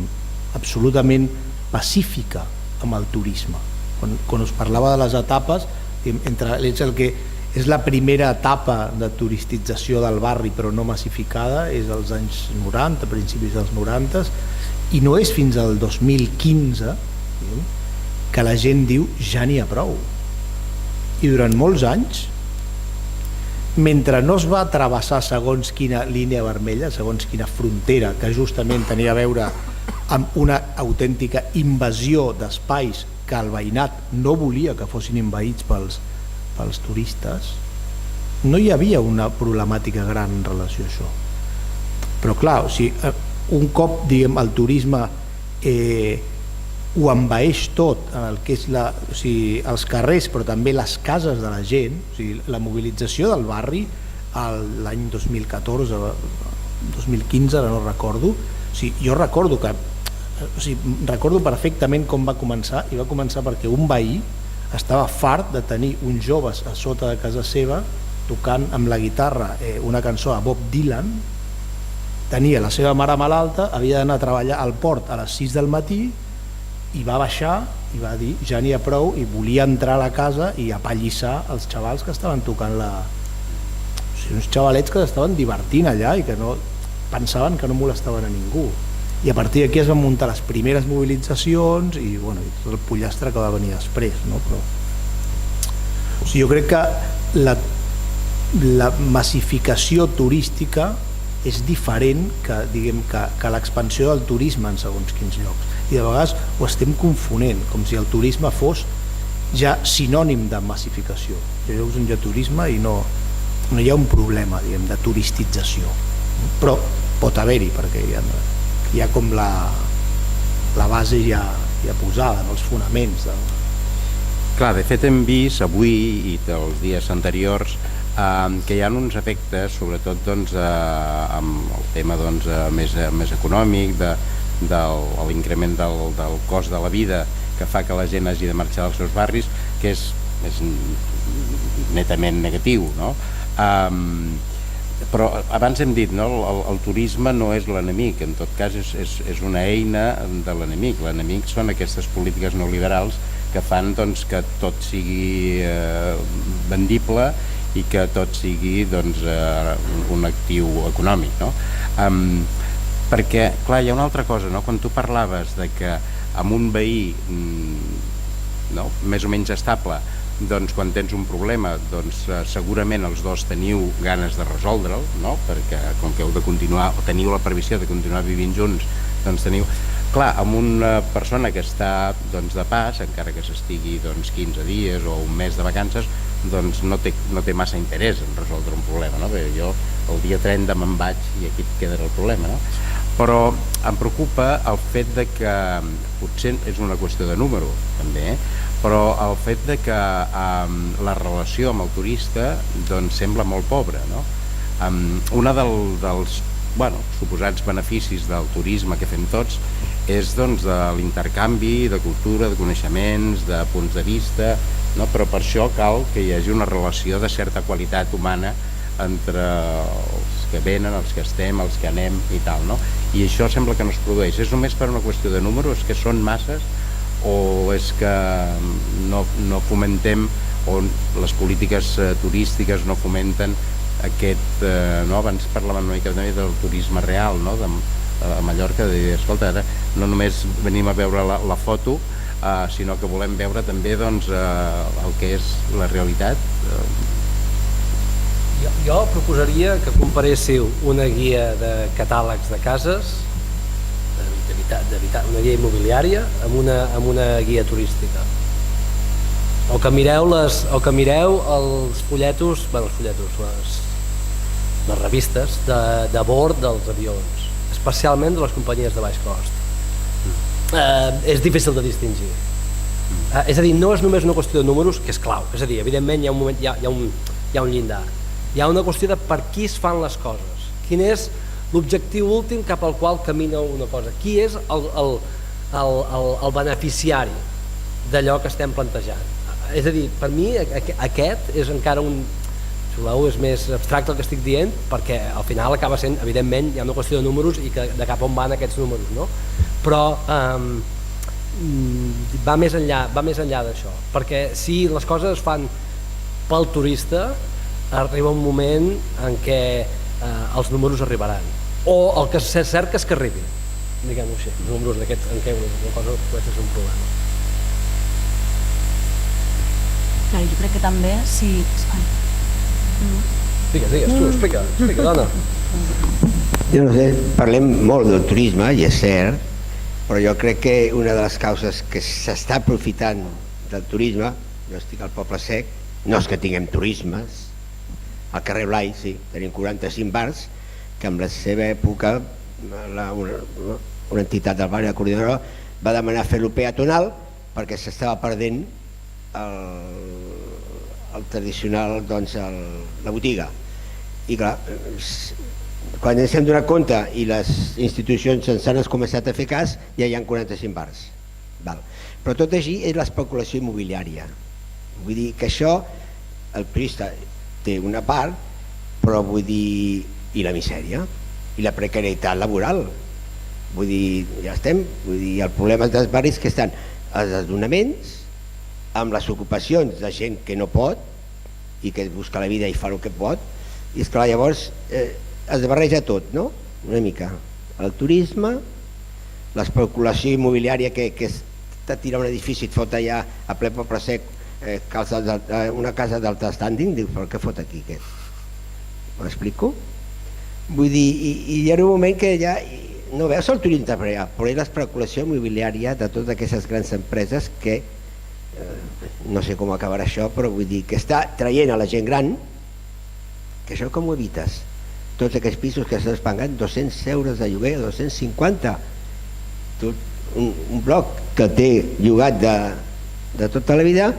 absolutament pacífica amb el turisme. Quan us parlava de les etapes, entre el que és la primera etapa de turistització del barri però no massificada, és als anys 90, principis dels 90, i no és fins al 2015 que la gent diu ja n'hi ha prou. I durant molts anys, mentre no es va travessar segons quina línia vermella, segons quina frontera, que justament tenia a veure amb una autèntica invasió d'espais que el veïnat no volia que fossin envaïts pels turistes, no hi havia una problemàtica gran en relació a això. Però clar, o sigui, un cop diguem, el turisme ho envaeix tot en el que és o sigui, els carrers, però també les cases de la gent, o sigui, la mobilització del barri l'any 2014 2015, ara no recordo, o sigui, jo recordo que recordo perfectament com va començar, i va començar perquè un veí estava fart de tenir uns joves a sota de casa seva tocant amb la guitarra una cançó a Bob Dylan, tenia la seva mare malalta, havia d'anar a treballar al port a les 6 del matí i va baixar i va dir ja n'hi ha prou, i volia entrar a la casa i apallissar els xavals que estaven tocant o sigui, uns xavalets que s'estaven divertint allà i que no pensaven que no molestaven a ningú, i a partir d'aquí es van muntar les primeres mobilitzacions i, bueno, i tot el pollastre que va venir després, no? Però, o sigui, jo crec que la massificació turística és diferent que, diguem, que l'expansió del turisme en segons quins llocs, i de vegades ho estem confonent, com si el turisme fos ja sinònim de massificació. Jo veus un turisme i no hi ha un problema, diguem, de turistització, però pot haver-hi perquè hi ha com la base ja posada, els fonaments Clar, de fet hem vist avui i els dies anteriors que hi ha uns efectes, sobretot doncs, amb el tema doncs, més econòmic, de l'increment del cost de la vida, que fa que la gent hagi de marxar dels seus barris, que és netament negatiu, no? Però abans hem dit, no? El turisme no és l'enemic, en tot cas és una eina de l'enemic. L'enemic són aquestes polítiques neoliberals que fan doncs, que tot sigui vendible i que tot sigui doncs, un actiu econòmic, no? Perquè, clar, hi ha una altra cosa, no? Quan tu parlaves de que amb un veí no? Més o menys estable, doncs quan tens un problema doncs segurament els dos teniu ganes de resoldre'l, no? Perquè com que heu de continuar o teniu la previsió de continuar vivint junts, doncs teniu... Clar, amb una persona que està doncs, de pas, encara que s'estigui doncs, 15 dies o un mes de vacances, doncs no té massa interès en resoldre un problema, no? Perquè jo el dia 30 me'n vaig i aquí et quedarà el problema, no? Però em preocupa el fet de que potser és una qüestió de número també, però el fet de que la relació amb el turista doncs, sembla molt pobra, no? Una dels suposats beneficis del turisme que fem tots és doncs, de l'intercanvi de cultura, de coneixements, de punts de vista, no? Però per això cal que hi hagi una relació de certa qualitat humana entre els que venen, els que estem, els que anem i tal, no? I això sembla que no es produeix. És només per una qüestió de número, és que són masses, o és que no fomentem, o les polítiques turístiques no fomenten aquest, no? Abans parlàvem una mica també del turisme real, no? A Mallorca, de dir, escolta, ara no només venim a veure la foto, sinó que volem veure també doncs, el que és la realitat. Jo proposaria que comparéssiu una guia de catàlegs de cases, una guia immobiliària, amb una guia turística. O que mireu els folletos, les revistes de bord dels avions, especialment de les companyies de baix cost. És difícil de distingir. És a dir, no és només una qüestió de números, que és clau. És a dir, evidentment hi ha un llindar. Hi ha una qüestió de per qui es fan les coses. Quin és l'objectiu últim cap al qual camina una cosa? Qui és el beneficiari d'allò que estem plantejant? És a dir, per mi aquest és encara si voleu, és més abstracte el que estic dient, perquè al final acaba sent, evidentment, hi ha una qüestió de números i de cap on van aquests números, no? Però va més enllà d'això, perquè si les coses es fan pel turista, arriba un moment en què els números arribaran, o el que és cert que és que arribin, diguem-ho així, els números d'aquests en què una cosa pot ser un problema. Clar, jo crec que també si... Digues, tu, explica, dona. Jo no sé, parlem molt del turisme, i és cert, però jo crec que una de les causes que s'està aprofitant del turisme, jo estic al Poble Sec, no és que tinguem turismes, Al carrer Blai, sí, tenim 45 bars que en la seva època una entitat del barri de Coordinadora va demanar fer-lo peatonal perquè s'estava perdent el tradicional, doncs, la botiga. I clar, quan ens hem donat compte i les institucions ens han començat a fer cas, ja hi ha 45 bars. Però tot així és l'especulació immobiliària. Vull dir que això, el turista té una part, però vull dir, i la misèria, i la precarietat laboral. Vull dir, ja estem, vull dir, el problema dels barris que estan els desnonaments, amb les ocupacions de gent que no pot i que busca la vida i fa el que pot, i esclar, llavors es barreja tot, no? Una mica el turisme, l'especulació immobiliària que està tirant un edifici, et fot allà a ple poble sec una casa d'altre standing, dius, però què fot aquí aquest? M'explico? Vull dir, i hi ha un moment que ja no veus el turisme, però és l'especulació immobiliària de totes aquestes grans empreses que no sé com acabarà això, però vull dir que està traient a la gent gran, que això com ho evites? Tots aquests pisos que estàs pagant 200 euros de lloguer, 250, un bloc que té llogat de tota la vida,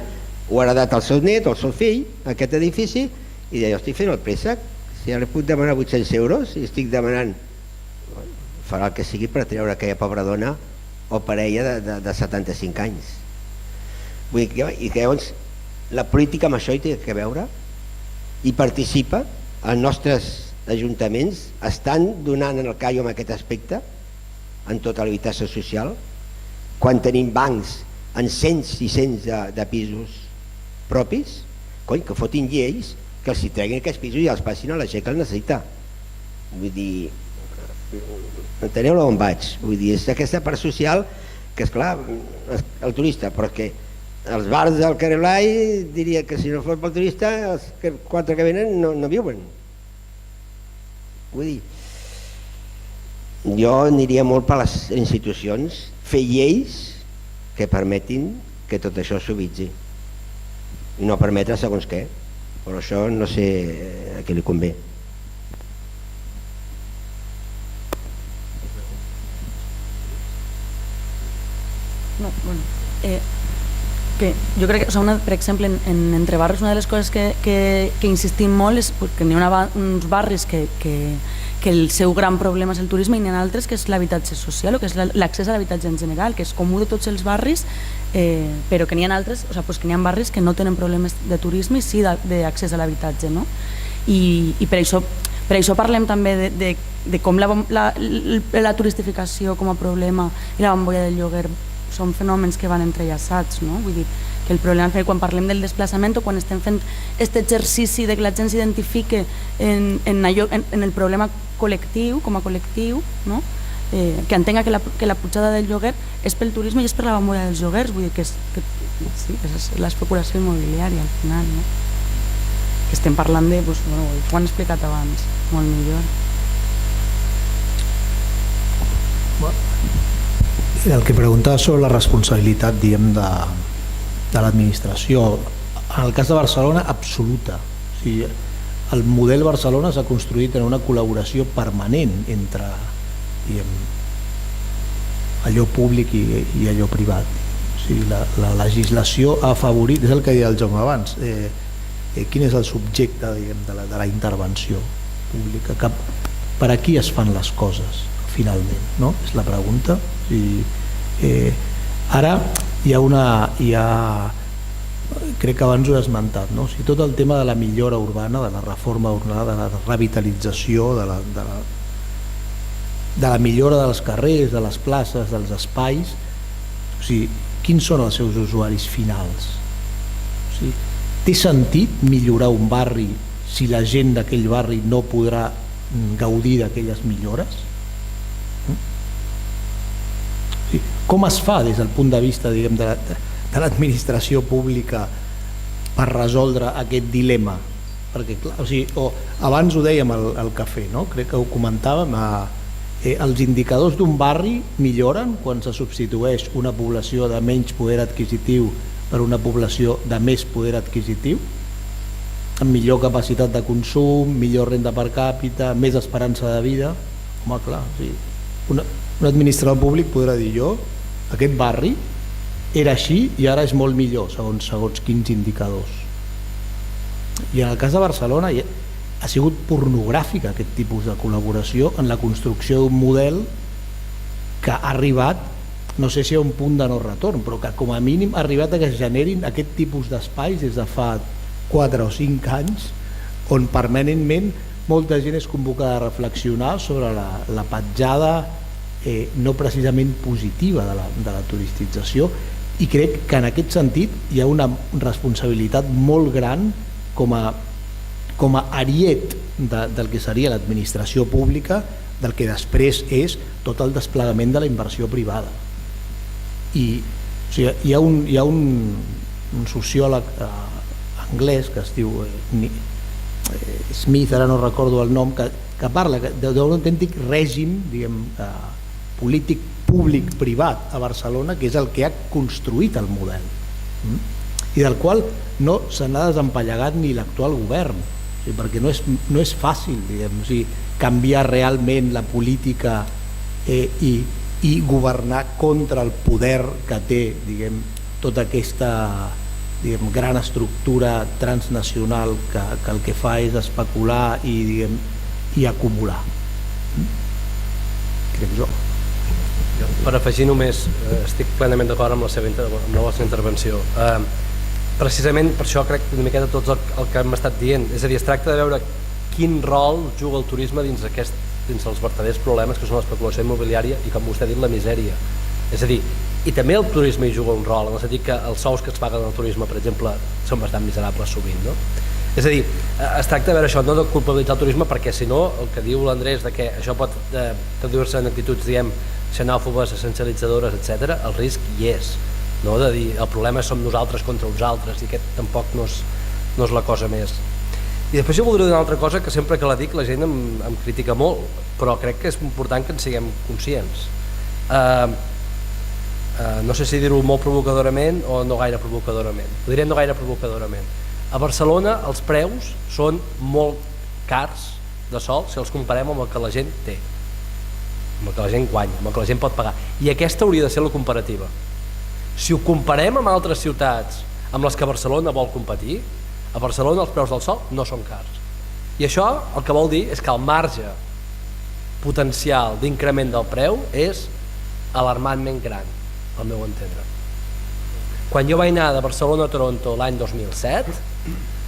ho ha heredat al seu net o al seu fill, aquest edifici, i deia, estic fent el préssec, si ara puc demanar 800 euros i estic demanant, farà el que sigui per treure aquella pobra dona o parella de 75 anys. Vull dir, i que llavors la política amb això hi té que veure, i participa, els nostres ajuntaments estan donant en el callo en aquest aspecte, en tota l'habitatge social, quan tenim bancs en cents i cents de pisos propis, cony, que fotin lleis que els hi treguin aquests pisos i els passin a la gent que els necessita. Vull dir, enteneu on vaig? Vull dir, és aquesta part social que, esclar, el turista, però que els bars del carrer Blai diria que si no fos pel turista els 4 que venen no viuen. Vull dir, jo aniria molt per les institucions, fer lleis que permetin que tot això s'ubitzi i no permetre segons què, però això no sé a qui li convé. No, bueno, que jo crec que, per exemple, entre barris una de les coses que insistim molt és que n'hi ha uns barris que el seu gran problema és el turisme i n'hi ha altres que és l'habitatge social o que és l'accés a l'habitatge en general, que és comú de tots els barris, però que n'hi ha altres, que n'hi ha barris que no tenen problemes de turisme i sí d'accés a l'habitatge, no? I per això parlem també de com la turistificació com a problema i la bombolla del lloguer són fenòmens que van entrellaçats, no? Vull dir que el problema és que quan parlem del desplaçament o quan estem fent aquest exercici de que la gent s'identifique en el problema col·lectiu, com a col·lectiu, no? Que entenga que la pujada del lloguer és pel turisme i és per la bombolla dels lloguers, vull dir que sí, és l'especulació immobiliària al final, no? Que estem parlant de, bueno, ho han explicat abans, molt millor. El que preguntava sobre la responsabilitat, diguem, de l'administració, en el cas de Barcelona, absoluta. O sigui, el model Barcelona s'ha construït en una col·laboració permanent entre, diguem, allò públic i allò privat. O sigui, la legislació ha afavorit, és el que deia el Jaume abans, quin és el subjecte, diguem, de la intervenció pública, per a qui es fan les coses finalment, no? És la pregunta. Ara hi ha crec que abans ho he esmentat, no? O sigui, tot el tema de la millora urbana, de la reforma urbana, de la revitalització, de la millora dels carrers, de les places, dels espais, o sigui, quins són els seus usuaris finals? O sigui, té sentit millorar un barri si la gent d'aquell barri no podrà gaudir d'aquelles millores? Com es fa des del punt de vista, diguem, de l'administració pública per resoldre aquest dilema? Perquè, clar, o sigui, abans ho dèiem al cafè, no? Crec que ho comentàvem, els indicadors d'un barri milloren quan se substitueix una població de menys poder adquisitiu per una població de més poder adquisitiu? amb millor capacitat de consum, millor renda per càpita, més esperança de vida. Home, clar, sí. Un administrador públic podrà dir jo, aquest barri era així i ara és molt millor segons quins indicadors. I en el cas de Barcelona ha sigut pornogràfic aquest tipus de col·laboració en la construcció d'un model que ha arribat, no sé si a un punt de no retorn, però que com a mínim ha arribat a que es generin aquest tipus d'espais des de fa 4 o 5 anys, on permanentment molta gent és convocada a reflexionar sobre la petjada no precisament positiva de la turistització, i crec que en aquest sentit hi ha una responsabilitat molt gran com a ariet del que seria l'administració pública, del que després és tot el desplegament de la inversió privada. I o sigui, hi ha un sociòleg anglès que es diu Smith, ara no recordo el nom, que parla d'un autèntic règim, diguem, polític públic-privat a Barcelona, que és el que ha construït el model i del qual no se n'ha desempallegat ni l'actual govern, o sigui, perquè no és fàcil, diguem, o sigui, canviar realment la política i governar contra el poder que té, diguem, tota aquesta, diguem, gran estructura transnacional que el que fa és especular i, diguem, i acumular. Crec jo. Per afegir només, estic plenament d'acord amb la vostra intervenció. Precisament per això crec una miqueta tots el que hem estat dient, és a dir, es tracta de veure quin rol juga el turisme dins els vertaders problemes que són l'especulació immobiliària i, com vostè ha dit, la misèria. És a dir, i també el turisme hi juga un rol, en el sentit que els sous que es paguen al turisme, per exemple, són bastant miserables sovint, no? És a dir, es tracta de veure això, no de culpabilitzar el turisme, perquè si no, el que diu l'Andrés de que això pot traduir-se en actituds, diem, xenòfobes, essencialitzadores, etc., el risc hi és, no? De dir, el problema som nosaltres contra uns altres, i aquest tampoc no és la cosa més. I després jo voldria dir una altra cosa que sempre que la dic la gent em critica molt, però crec que és important que en siguem conscients. No sé si dir-ho molt provocadorament o no gaire provocadorament. Ho diré no gaire provocadorament. A Barcelona els preus són molt cars de sol si els comparem amb el que la gent té, amb el que la gent guanya, amb el que la gent pot pagar. I aquesta hauria de ser la comparativa. Si ho comparem amb altres ciutats amb les que Barcelona vol competir, a Barcelona els preus del sol no són cars. I això el que vol dir és que el marge potencial d'increment del preu és alarmantment gran, al meu entendre. Quan jo vaig anar de Barcelona a Toronto l'any 2007,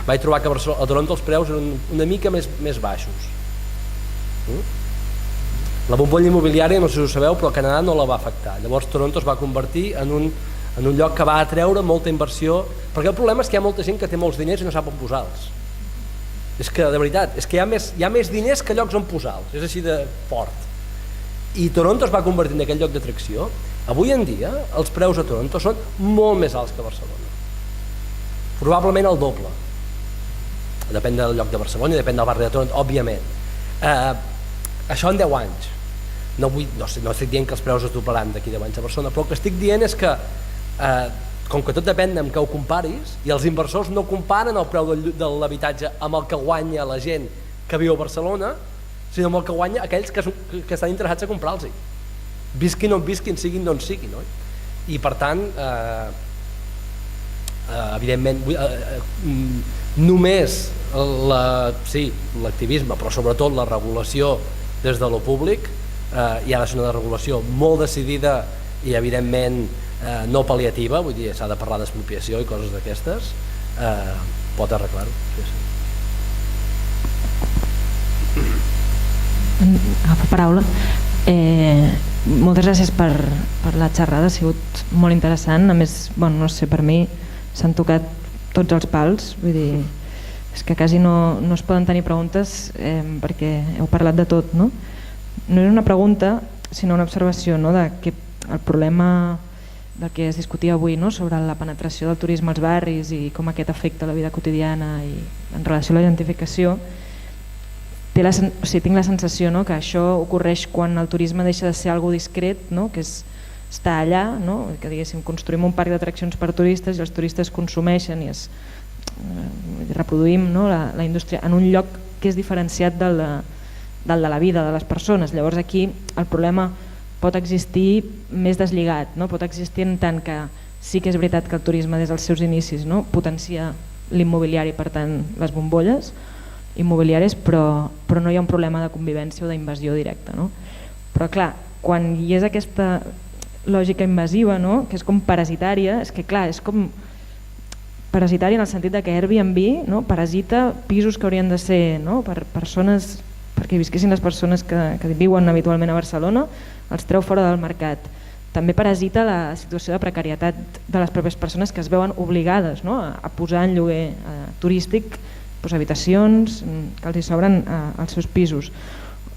vaig trobar que a Toronto els preus eren una mica més baixos. La bombolla immobiliària, no sé si ho sabeu, però a Canadà no la va afectar. Llavors Toronto es va convertir en un lloc que va atreure molta inversió, perquè el problema és que hi ha molta gent que té molts diners i no sap on posar-los. És que, de veritat, és que hi ha més diners que llocs on posar-los, és així de fort. I Toronto es va convertir en aquell lloc d'atracció. Avui en dia, els preus a Toronto són molt més alts que a Barcelona. Probablement el doble. Depèn del lloc de Barcelona i depèn del barri de Toronto, òbviament. Això en 10 anys. No estic dient que els preus es doblaran d'aquí 10 anys a Barcelona, però el que estic dient és que com que tot depèn amb què ho comparis, i els inversors no comparen el preu de l'habitatge amb el que guanya la gent que viu a Barcelona, sinó amb el que guanya aquells que estan interessats a comprar-los. Visquin on visquin, siguin d'on siguin, no? I per tant, evidentment, només l'activisme, però sobretot la regulació des de lo públic, hi ha de ser una regulació molt decidida i evidentment no pal·liativa, vull dir, s'ha de parlar d'expropiació i coses d'aquestes, pot arreglar-ho. Agafo paraula. Moltes gràcies per la xerrada, ha sigut molt interessant. A més, no sé, per mi s'han tocat tots els pals, vull dir, és que quasi no es poden tenir preguntes perquè heu parlat de tot, no? No és una pregunta, sinó una observació, no? De que el problema del que es discutia avui, no? Sobre la penetració del turisme als barris i com aquest afecta la vida quotidiana i en relació a la identificació, tinc la sensació, no? Que això ocorreix quan el turisme deixa de ser algo discret, no? Que és estar allà, no? Que diguéssim, construïm un parc d'atraccions per turistes i els turistes consumeixen i es reproduïm la indústria en un lloc que és diferenciat del de la vida de les persones. Llavors aquí el problema pot existir més deslligat, no? Pot existir en tant que sí que és veritat que el turisme des dels seus inicis, no? Potencia l'immobiliari, per tant les bombolles immobiliàries, però no hi ha un problema de convivència o d'invasió directa, no? Però clar, quan hi és aquesta lògica invasiva, no? Que és com parasitària, és que clar, és com parasitària en el sentit de que Airbnb, no? Parasita pisos que haurien de ser, no? Per persones, perquè visquessin les persones que viuen habitualment a Barcelona, els treu fora del mercat. També parasita la situació de precarietat de les pròpies persones que es veuen obligades, no? A posar en lloguer turístic habitacions que els hi sobren als seus pisos.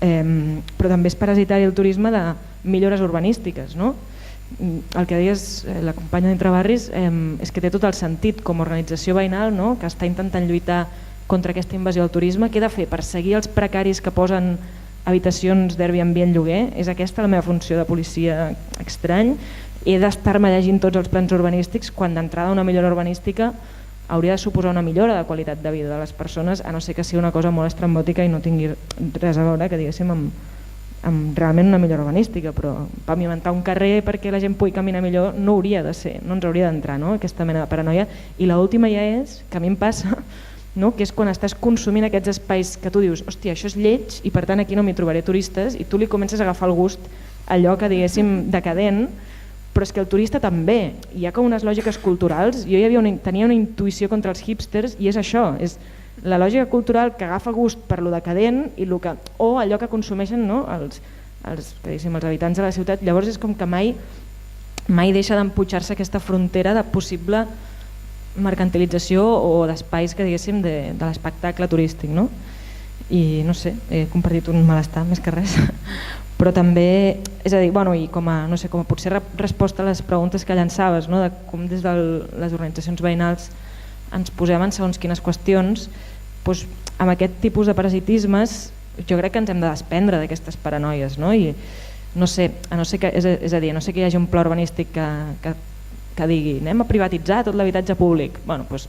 Però també és parasitari el turisme de millores urbanístiques, no? El que deies la companya d'Entre Barris és que té tot el sentit com a organització veïnal, no? Que està intentant lluitar contra aquesta invasió del turisme. Què he de fer? Perseguir els precaris que posen habitacions d'Airbnb en lloguer? És aquesta la meva funció de policia estrany? He d'estar-me llegint tots els plans urbanístics quan d'entrada una millora urbanística hauria de suposar una millora de qualitat de vida de les persones, a no ser que sigui una cosa molt estrambòtica i no tingui res a veure, que diguéssim, amb realment una millora urbanística, però pavimentar un carrer perquè la gent pugui caminar millor no hauria de ser, no ens hauria d'entrar, no? Aquesta mena de paranoia. I l'última ja és, que a mi em passa, no? Que és quan estàs consumint aquests espais que tu dius, hòstia, això és lleig i per tant aquí no m'hi trobaré turistes, i tu li comences a agafar el gust a allò que diguéssim decadent, però és que el turista també, hi ha com unes lògiques culturals. Jo tenia una intuïció contra els hipsters i és això, és la lògica cultural que agafa gust per lo decadent i o allò que consumeixen, no? els habitants de la ciutat. Llavors és com que mai deixa d'empujar-se aquesta frontera de possible mercantilització o d'espais que diguéssim de l'espectacle turístic, no? I no sé, he compartit un malestar més que res. Però també, és a dir, i com a potser resposta a les preguntes que llançaves, no? De com des de les organitzacions veïnals ens posem en segons quines qüestions, doncs, amb aquest tipus de parasitismes jo crec que ens hem de desprendre d'aquestes paranoies, no? I no sé, a no ser que hi hagi un pla urbanístic que digui anem a privatitzar tot l'habitatge públic, doncs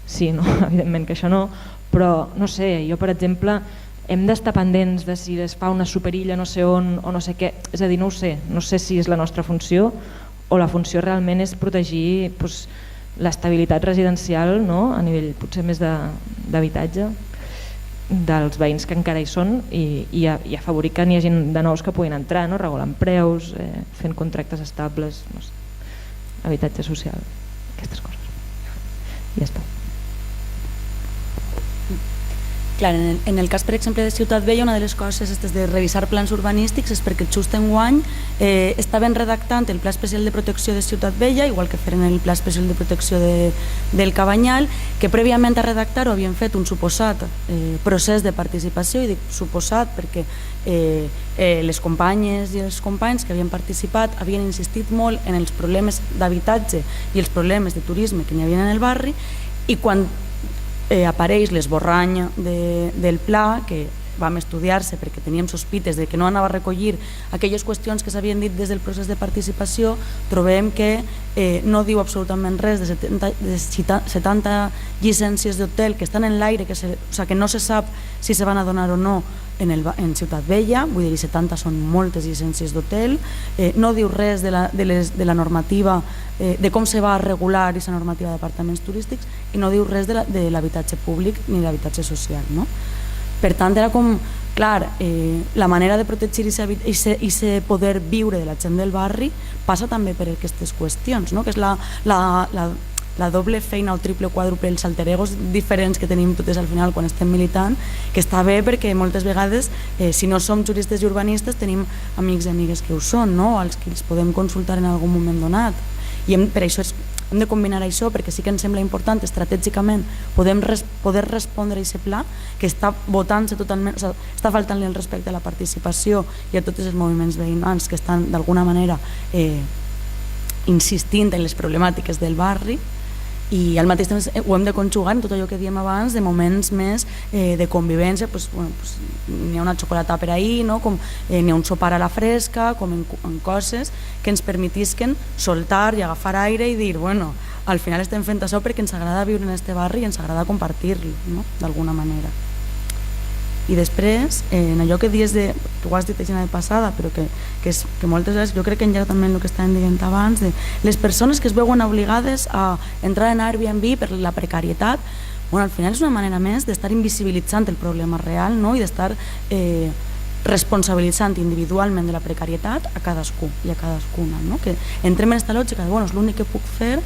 sí, no? Evidentment que això no, però no sé, jo per exemple hem d'estar pendents de si es fa una superilla no sé on o no sé què, és a dir, no ho sé, no sé si és la nostra funció o la funció realment és protegir l'estabilitat residencial, no? A nivell potser més d'habitatge dels veïns que encara hi són i afavorir que n'hi hagi de nous que puguin entrar, no? Regulant preus, fent contractes estables, no sé, habitatge social, aquestes coses. Ja està. Clar, en el cas, per exemple, de Ciutat Vella, una de les coses de revisar plans urbanístics és perquè just enguany estaven redactant el Pla Especial de Protecció de Ciutat Vella, igual que feren el Pla Especial de Protecció del Cabanyal, que prèviament a redactar-ho havien fet un suposat procés de participació, i dic suposat perquè les companyes i els companys que havien participat havien insistit molt en els problemes d'habitatge i els problemes de turisme que n'hi havia en el barri, i quan apareix l'esborrany del pla, que vam estudiar-se perquè teníem sospites de que no anava a recollir aquelles qüestions que s'havien dit des del procés de participació, trobem que no diu absolutament res de 70 llicències d'hotel que estan en l'aire, que no se sap si se van a donar o no en Ciutat Vella, vull dir, 70 són moltes llicències d'hotel, no diu res de la normativa, de com se va a regular aquesta normativa d'apartaments turístics, i no diu res de l'habitatge públic ni l'habitatge social, no? Per tant, era com, clar, la manera de protegir i poder viure de la gent del barri passa també per aquestes qüestions, no? Que és la doble feina, el triple o quàdruple, els alter egos diferents que tenim totes al final quan estem militant, que està bé perquè moltes vegades, si no som juristes i urbanistes, tenim amics i amigues que ho són, no? Als que els podem consultar en algun moment donat. I per això hem de combinar això, perquè sí que ens sembla important estratègicament poder respondre a aquest pla que està votant-se totalment, està faltant-li el respecte a la participació i a tots els moviments veïnals que estan d'alguna manera insistint en les problemàtiques del barri, i al mateix temps ho hem de conjugar en tot allò que diem abans de moments més de convivència, n'hi ha una xocolata per ahir, n'hi ha un sopar a la fresca, com en coses que ens permetisquen soltar i agafar aire i dir, bueno, al final estem fent això perquè ens agrada viure en este barri i ens agrada compartir-lo, no? D'alguna manera. I després, en allò que dius de, tu ho has dit així de passada, però que moltes vegades, jo crec que enlloc també en el que estàvem dient abans, de les persones que es veuen obligades a entrar en Airbnb per la precarietat, bueno, al final és una manera més d'estar invisibilitzant el problema real, no? I d'estar responsabilitzant individualment de la precarietat a cadascú i a cadascuna, no? Que entrem en aquesta lògica de, bueno, és l'únic que puc fer,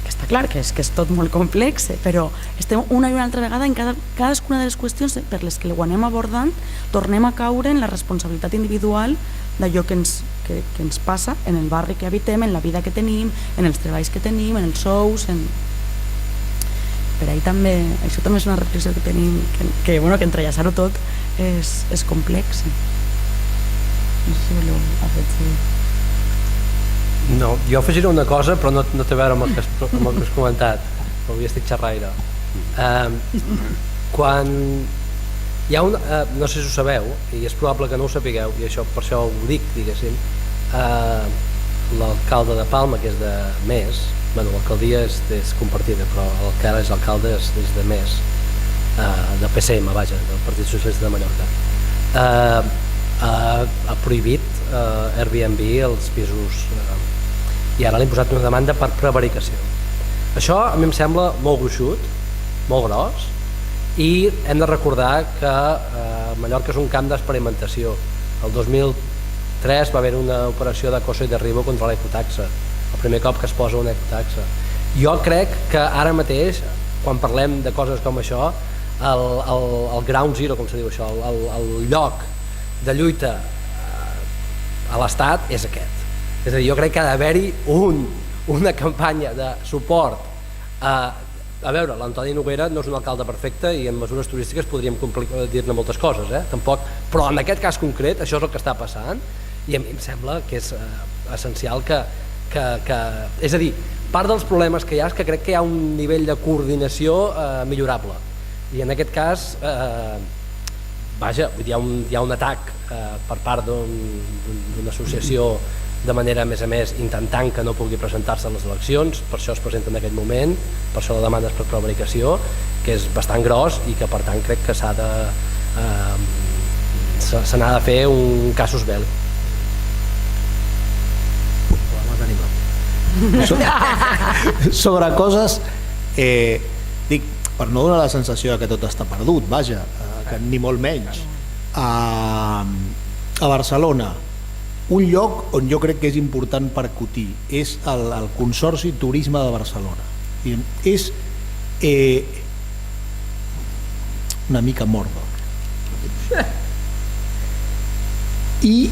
que està clar que és tot molt complex, però estem una i una altra vegada en cadascuna de les qüestions per les que ho anem abordant, tornem a caure en la responsabilitat individual d'allò que ens passa en el barri que habitem, en la vida que tenim, en els treballs que tenim, en els sous, per ahí també, això també és una reflexió que tenim, que entrellaçar-ho tot és complex. No sé si voleu afegir. No, jo afegiré una cosa, però no té a veure amb el que has comentat, avui estic xerraire. Quan hi ha no sé si ho sabeu, i és probable que no ho sapigueu, i per això ho dic, diguéssim, l'alcalde de Palma, que és de Més, l'alcaldia és compartida, però el que ara és alcalde és de Més, del PSM, vaja, del Partit Socialista de Mallorca, ha prohibit Airbnb els pisos i ara l'hem posat una demanda per prevaricació. Això a mi em sembla molt gruixut, molt gros, i hem de recordar que Mallorca és un camp d'experimentació. El 2003 va haver una operació d'acoso i derribo contra l'ecotaxa, el primer cop que es posa una ecotaxa. Jo crec que ara mateix, quan parlem de coses com això, el ground zero, com se diu això, el lloc de lluita a l'Estat és aquest. És a dir, jo crec que ha d'haver-hi una campanya de suport a veure, l'Antoni Noguera no és un alcalde perfecte i en mesures turístiques podríem dir-ne moltes coses, tampoc, però en aquest cas concret això és el que està passant i a mi em sembla que és essencial que és a dir, part dels problemes que hi ha és que crec que hi ha un nivell de coordinació millorable i en aquest cas vaja, hi ha un atac per part d'una associació de manera, a més, intentant que no pugui presentar-se a les eleccions, per això es presenta en aquest moment, per això la demanda és per prevaricació, que és bastant gros i que per tant crec que se n'ha de fer un casus belli. Sobre coses, dic, per no donar la sensació que tot està perdut, vaja, que ni molt menys. A Barcelona, un lloc on jo crec que és important percutir és el Consorci Turisme de Barcelona. És una mica Mordor. I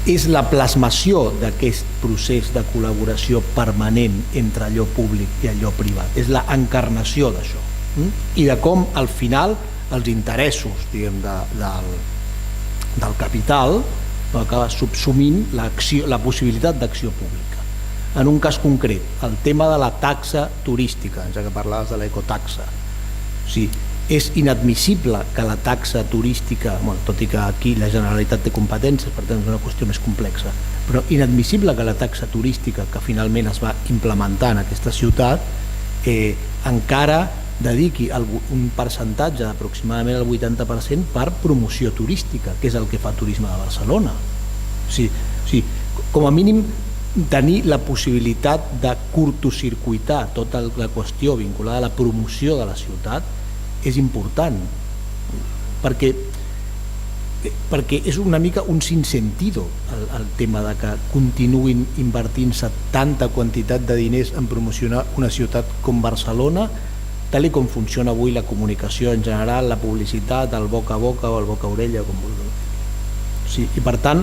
és la plasmació d'aquest procés de col·laboració permanent entre allò públic i allò privat. És la encarnació d'això. I de com al final els interessos, diguem, del capital acaba subsumint la possibilitat d'acció pública. En un cas concret, el tema de la taxa turística, ja que parlaves de l'ecotaxa, o sigui, és inadmissible que la taxa turística, tot i que aquí la Generalitat té competències, per tant és una qüestió més complexa, però inadmissible que la taxa turística que finalment es va implementar en aquesta ciutat encara dediqui un percentatge d'aproximadament el 80% per promoció turística, que és el que fa Turisme de Barcelona. O sigui, com a mínim tenir la possibilitat de curtocircuitar tota la qüestió vinculada a la promoció de la ciutat és important, perquè és una mica un sinsentido el tema de que continuïn invertint-se tanta quantitat de diners en promocionar una ciutat com Barcelona, tal com funciona avui la comunicació en general, la publicitat, el boca a boca o el boca a orella, com vulgueu. Sí, i per tant,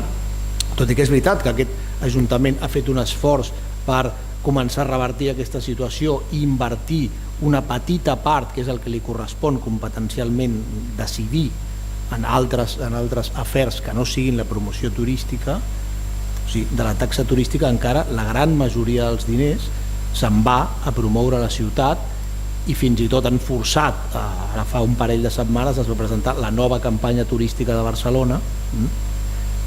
tot i que és veritat que aquest Ajuntament ha fet un esforç per començar a revertir aquesta situació i invertir una petita part, que és el que li correspon competencialment decidir en altres afers que no siguin la promoció turística, o sigui, de la taxa turística encara la gran majoria dels diners se'n va a promoure la ciutat i fins i tot han forçat, ara fa un parell de setmanes es va presentar la nova campanya turística de Barcelona,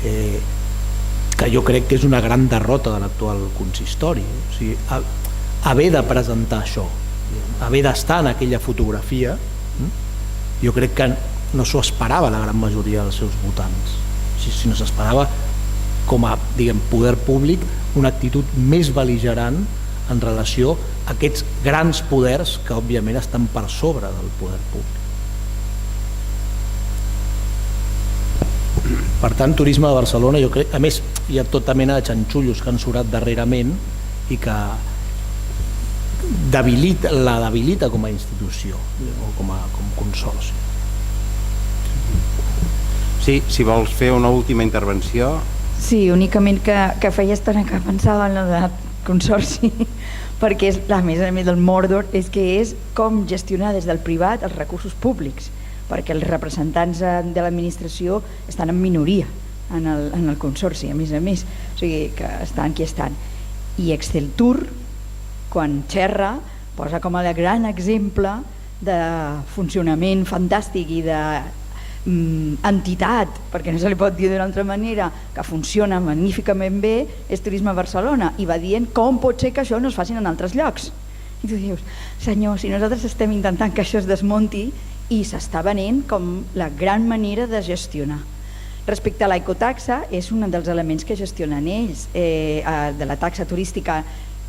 que jo crec que és una gran derrota de l'actual consistori. O sigui, haver de presentar això, haver d'estar en aquella fotografia, jo crec que no s'ho esperava la gran majoria dels seus votants, sinó s'esperava com a, diguem, poder públic una actitud més bel·ligerant en relació a aquests grans poders que òbviament estan per sobre del poder públic. Per tant, Turisme de Barcelona, jo crec, a més hi ha tota mena de xanxullos que han surat darrerament i que la debilita com a institució o com consorci. Sí, si vols fer una última intervenció. Sí, únicament que feia estona que pensava en el consorci, perquè a més del Mordor és que és com gestionar des del privat els recursos públics, perquè els representants de l'administració estan en minoria en el consorci, a més, o sigui que estan qui estan. I Exceltur, quan xerra, posa com a gran exemple de funcionament fantàstic i de entitat, perquè no se li pot dir d'una altra manera, que funciona magníficament bé, és Turisme Barcelona, i va dient com pot ser que això no es faci en altres llocs. I tu dius, senyor, si nosaltres estem intentant que això es desmunti i s'està venent com la gran manera de gestionar. Respecte a l'ecotaxa, és un dels elements que gestionen ells, de la taxa turística,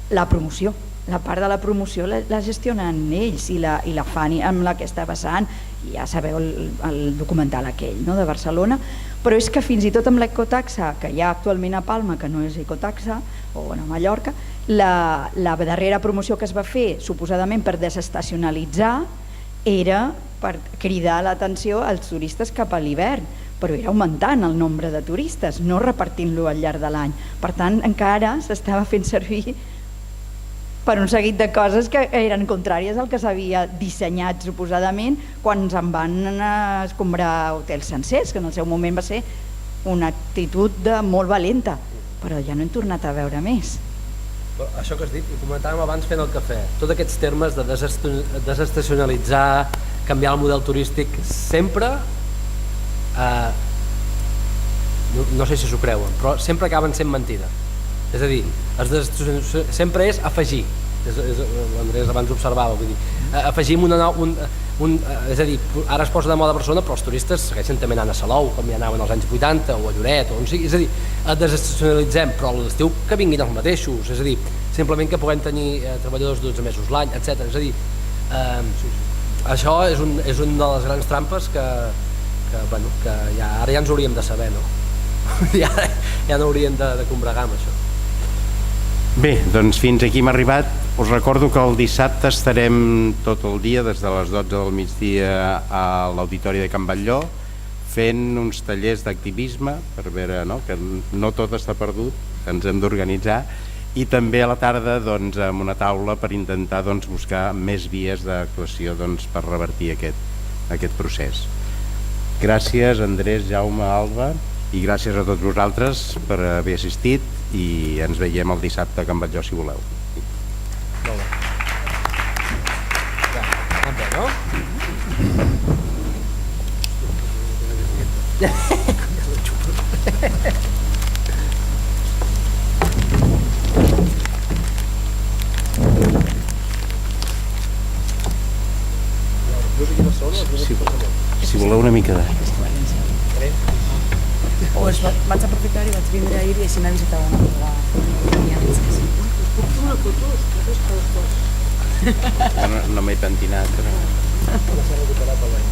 la promoció. La part de la promoció la gestionen ells i la fan amb la que està passant, ja sabeu el documental aquell, no?, de Barcelona, però és que fins i tot amb l'ecotaxa que hi ha actualment a Palma, que no és ecotaxa, o a Mallorca, la darrera promoció que es va fer suposadament per desestacionalitzar era per cridar l'atenció als turistes cap a l'hivern, però era augmentant el nombre de turistes, no repartint-lo al llarg de l'any. Per tant, encara s'estava fent servir per un seguit de coses que eren contràries al que s'havia dissenyat suposadament quan ens en van escombrar hotels sencers, que en el seu moment va ser una actitud molt valenta, però ja no hem tornat a veure més. Però això que has dit, ho comentàvem abans fent el cafè, tots aquests termes de desestacionalitzar, canviar el model turístic, sempre, no sé si s'ho creuen, però sempre acaben sent mentida. És a dir, sempre és afegir, l'Andrés abans observava, vull dir, afegim és a dir, ara es posa de moda a Barcelona, però els turistes segueixen també anant a Salou, com hi anaven als anys 80, o a Lloret, o on sigui, és a dir, desestacionalitzem, però a l'estiu que vinguin els mateixos, és a dir, simplement que puguem tenir treballadors 12 mesos l'any, etc. És a dir, això és una de les grans trampes que ara ja ens hauríem de saber, no? Ja no hauríem de combregar amb això. Bé, doncs fins aquí hem arribat. Us recordo que el dissabte estarem tot el dia, des de les 12 del migdia a l'Auditori de Can Batlló, fent uns tallers d'activisme per veure que no tot està perdut, que ens hem d'organitzar, i també a la tarda amb una taula per intentar buscar més vies d'actuació per revertir aquest procés. Gràcies, Andrés, Jaume, Alba, i gràcies a tots vosaltres per haver assistit, i ens veiem el dissabte a Can Batlló, si voleu. Molt bé. Anem bé, no? Si voleu una mica de... Pues vaig aprofitar i vaig vindre ahir i així m'he visitat una amiga. Puc fer una foto? No m'he pentinat. La s'ha recuperat per l'any.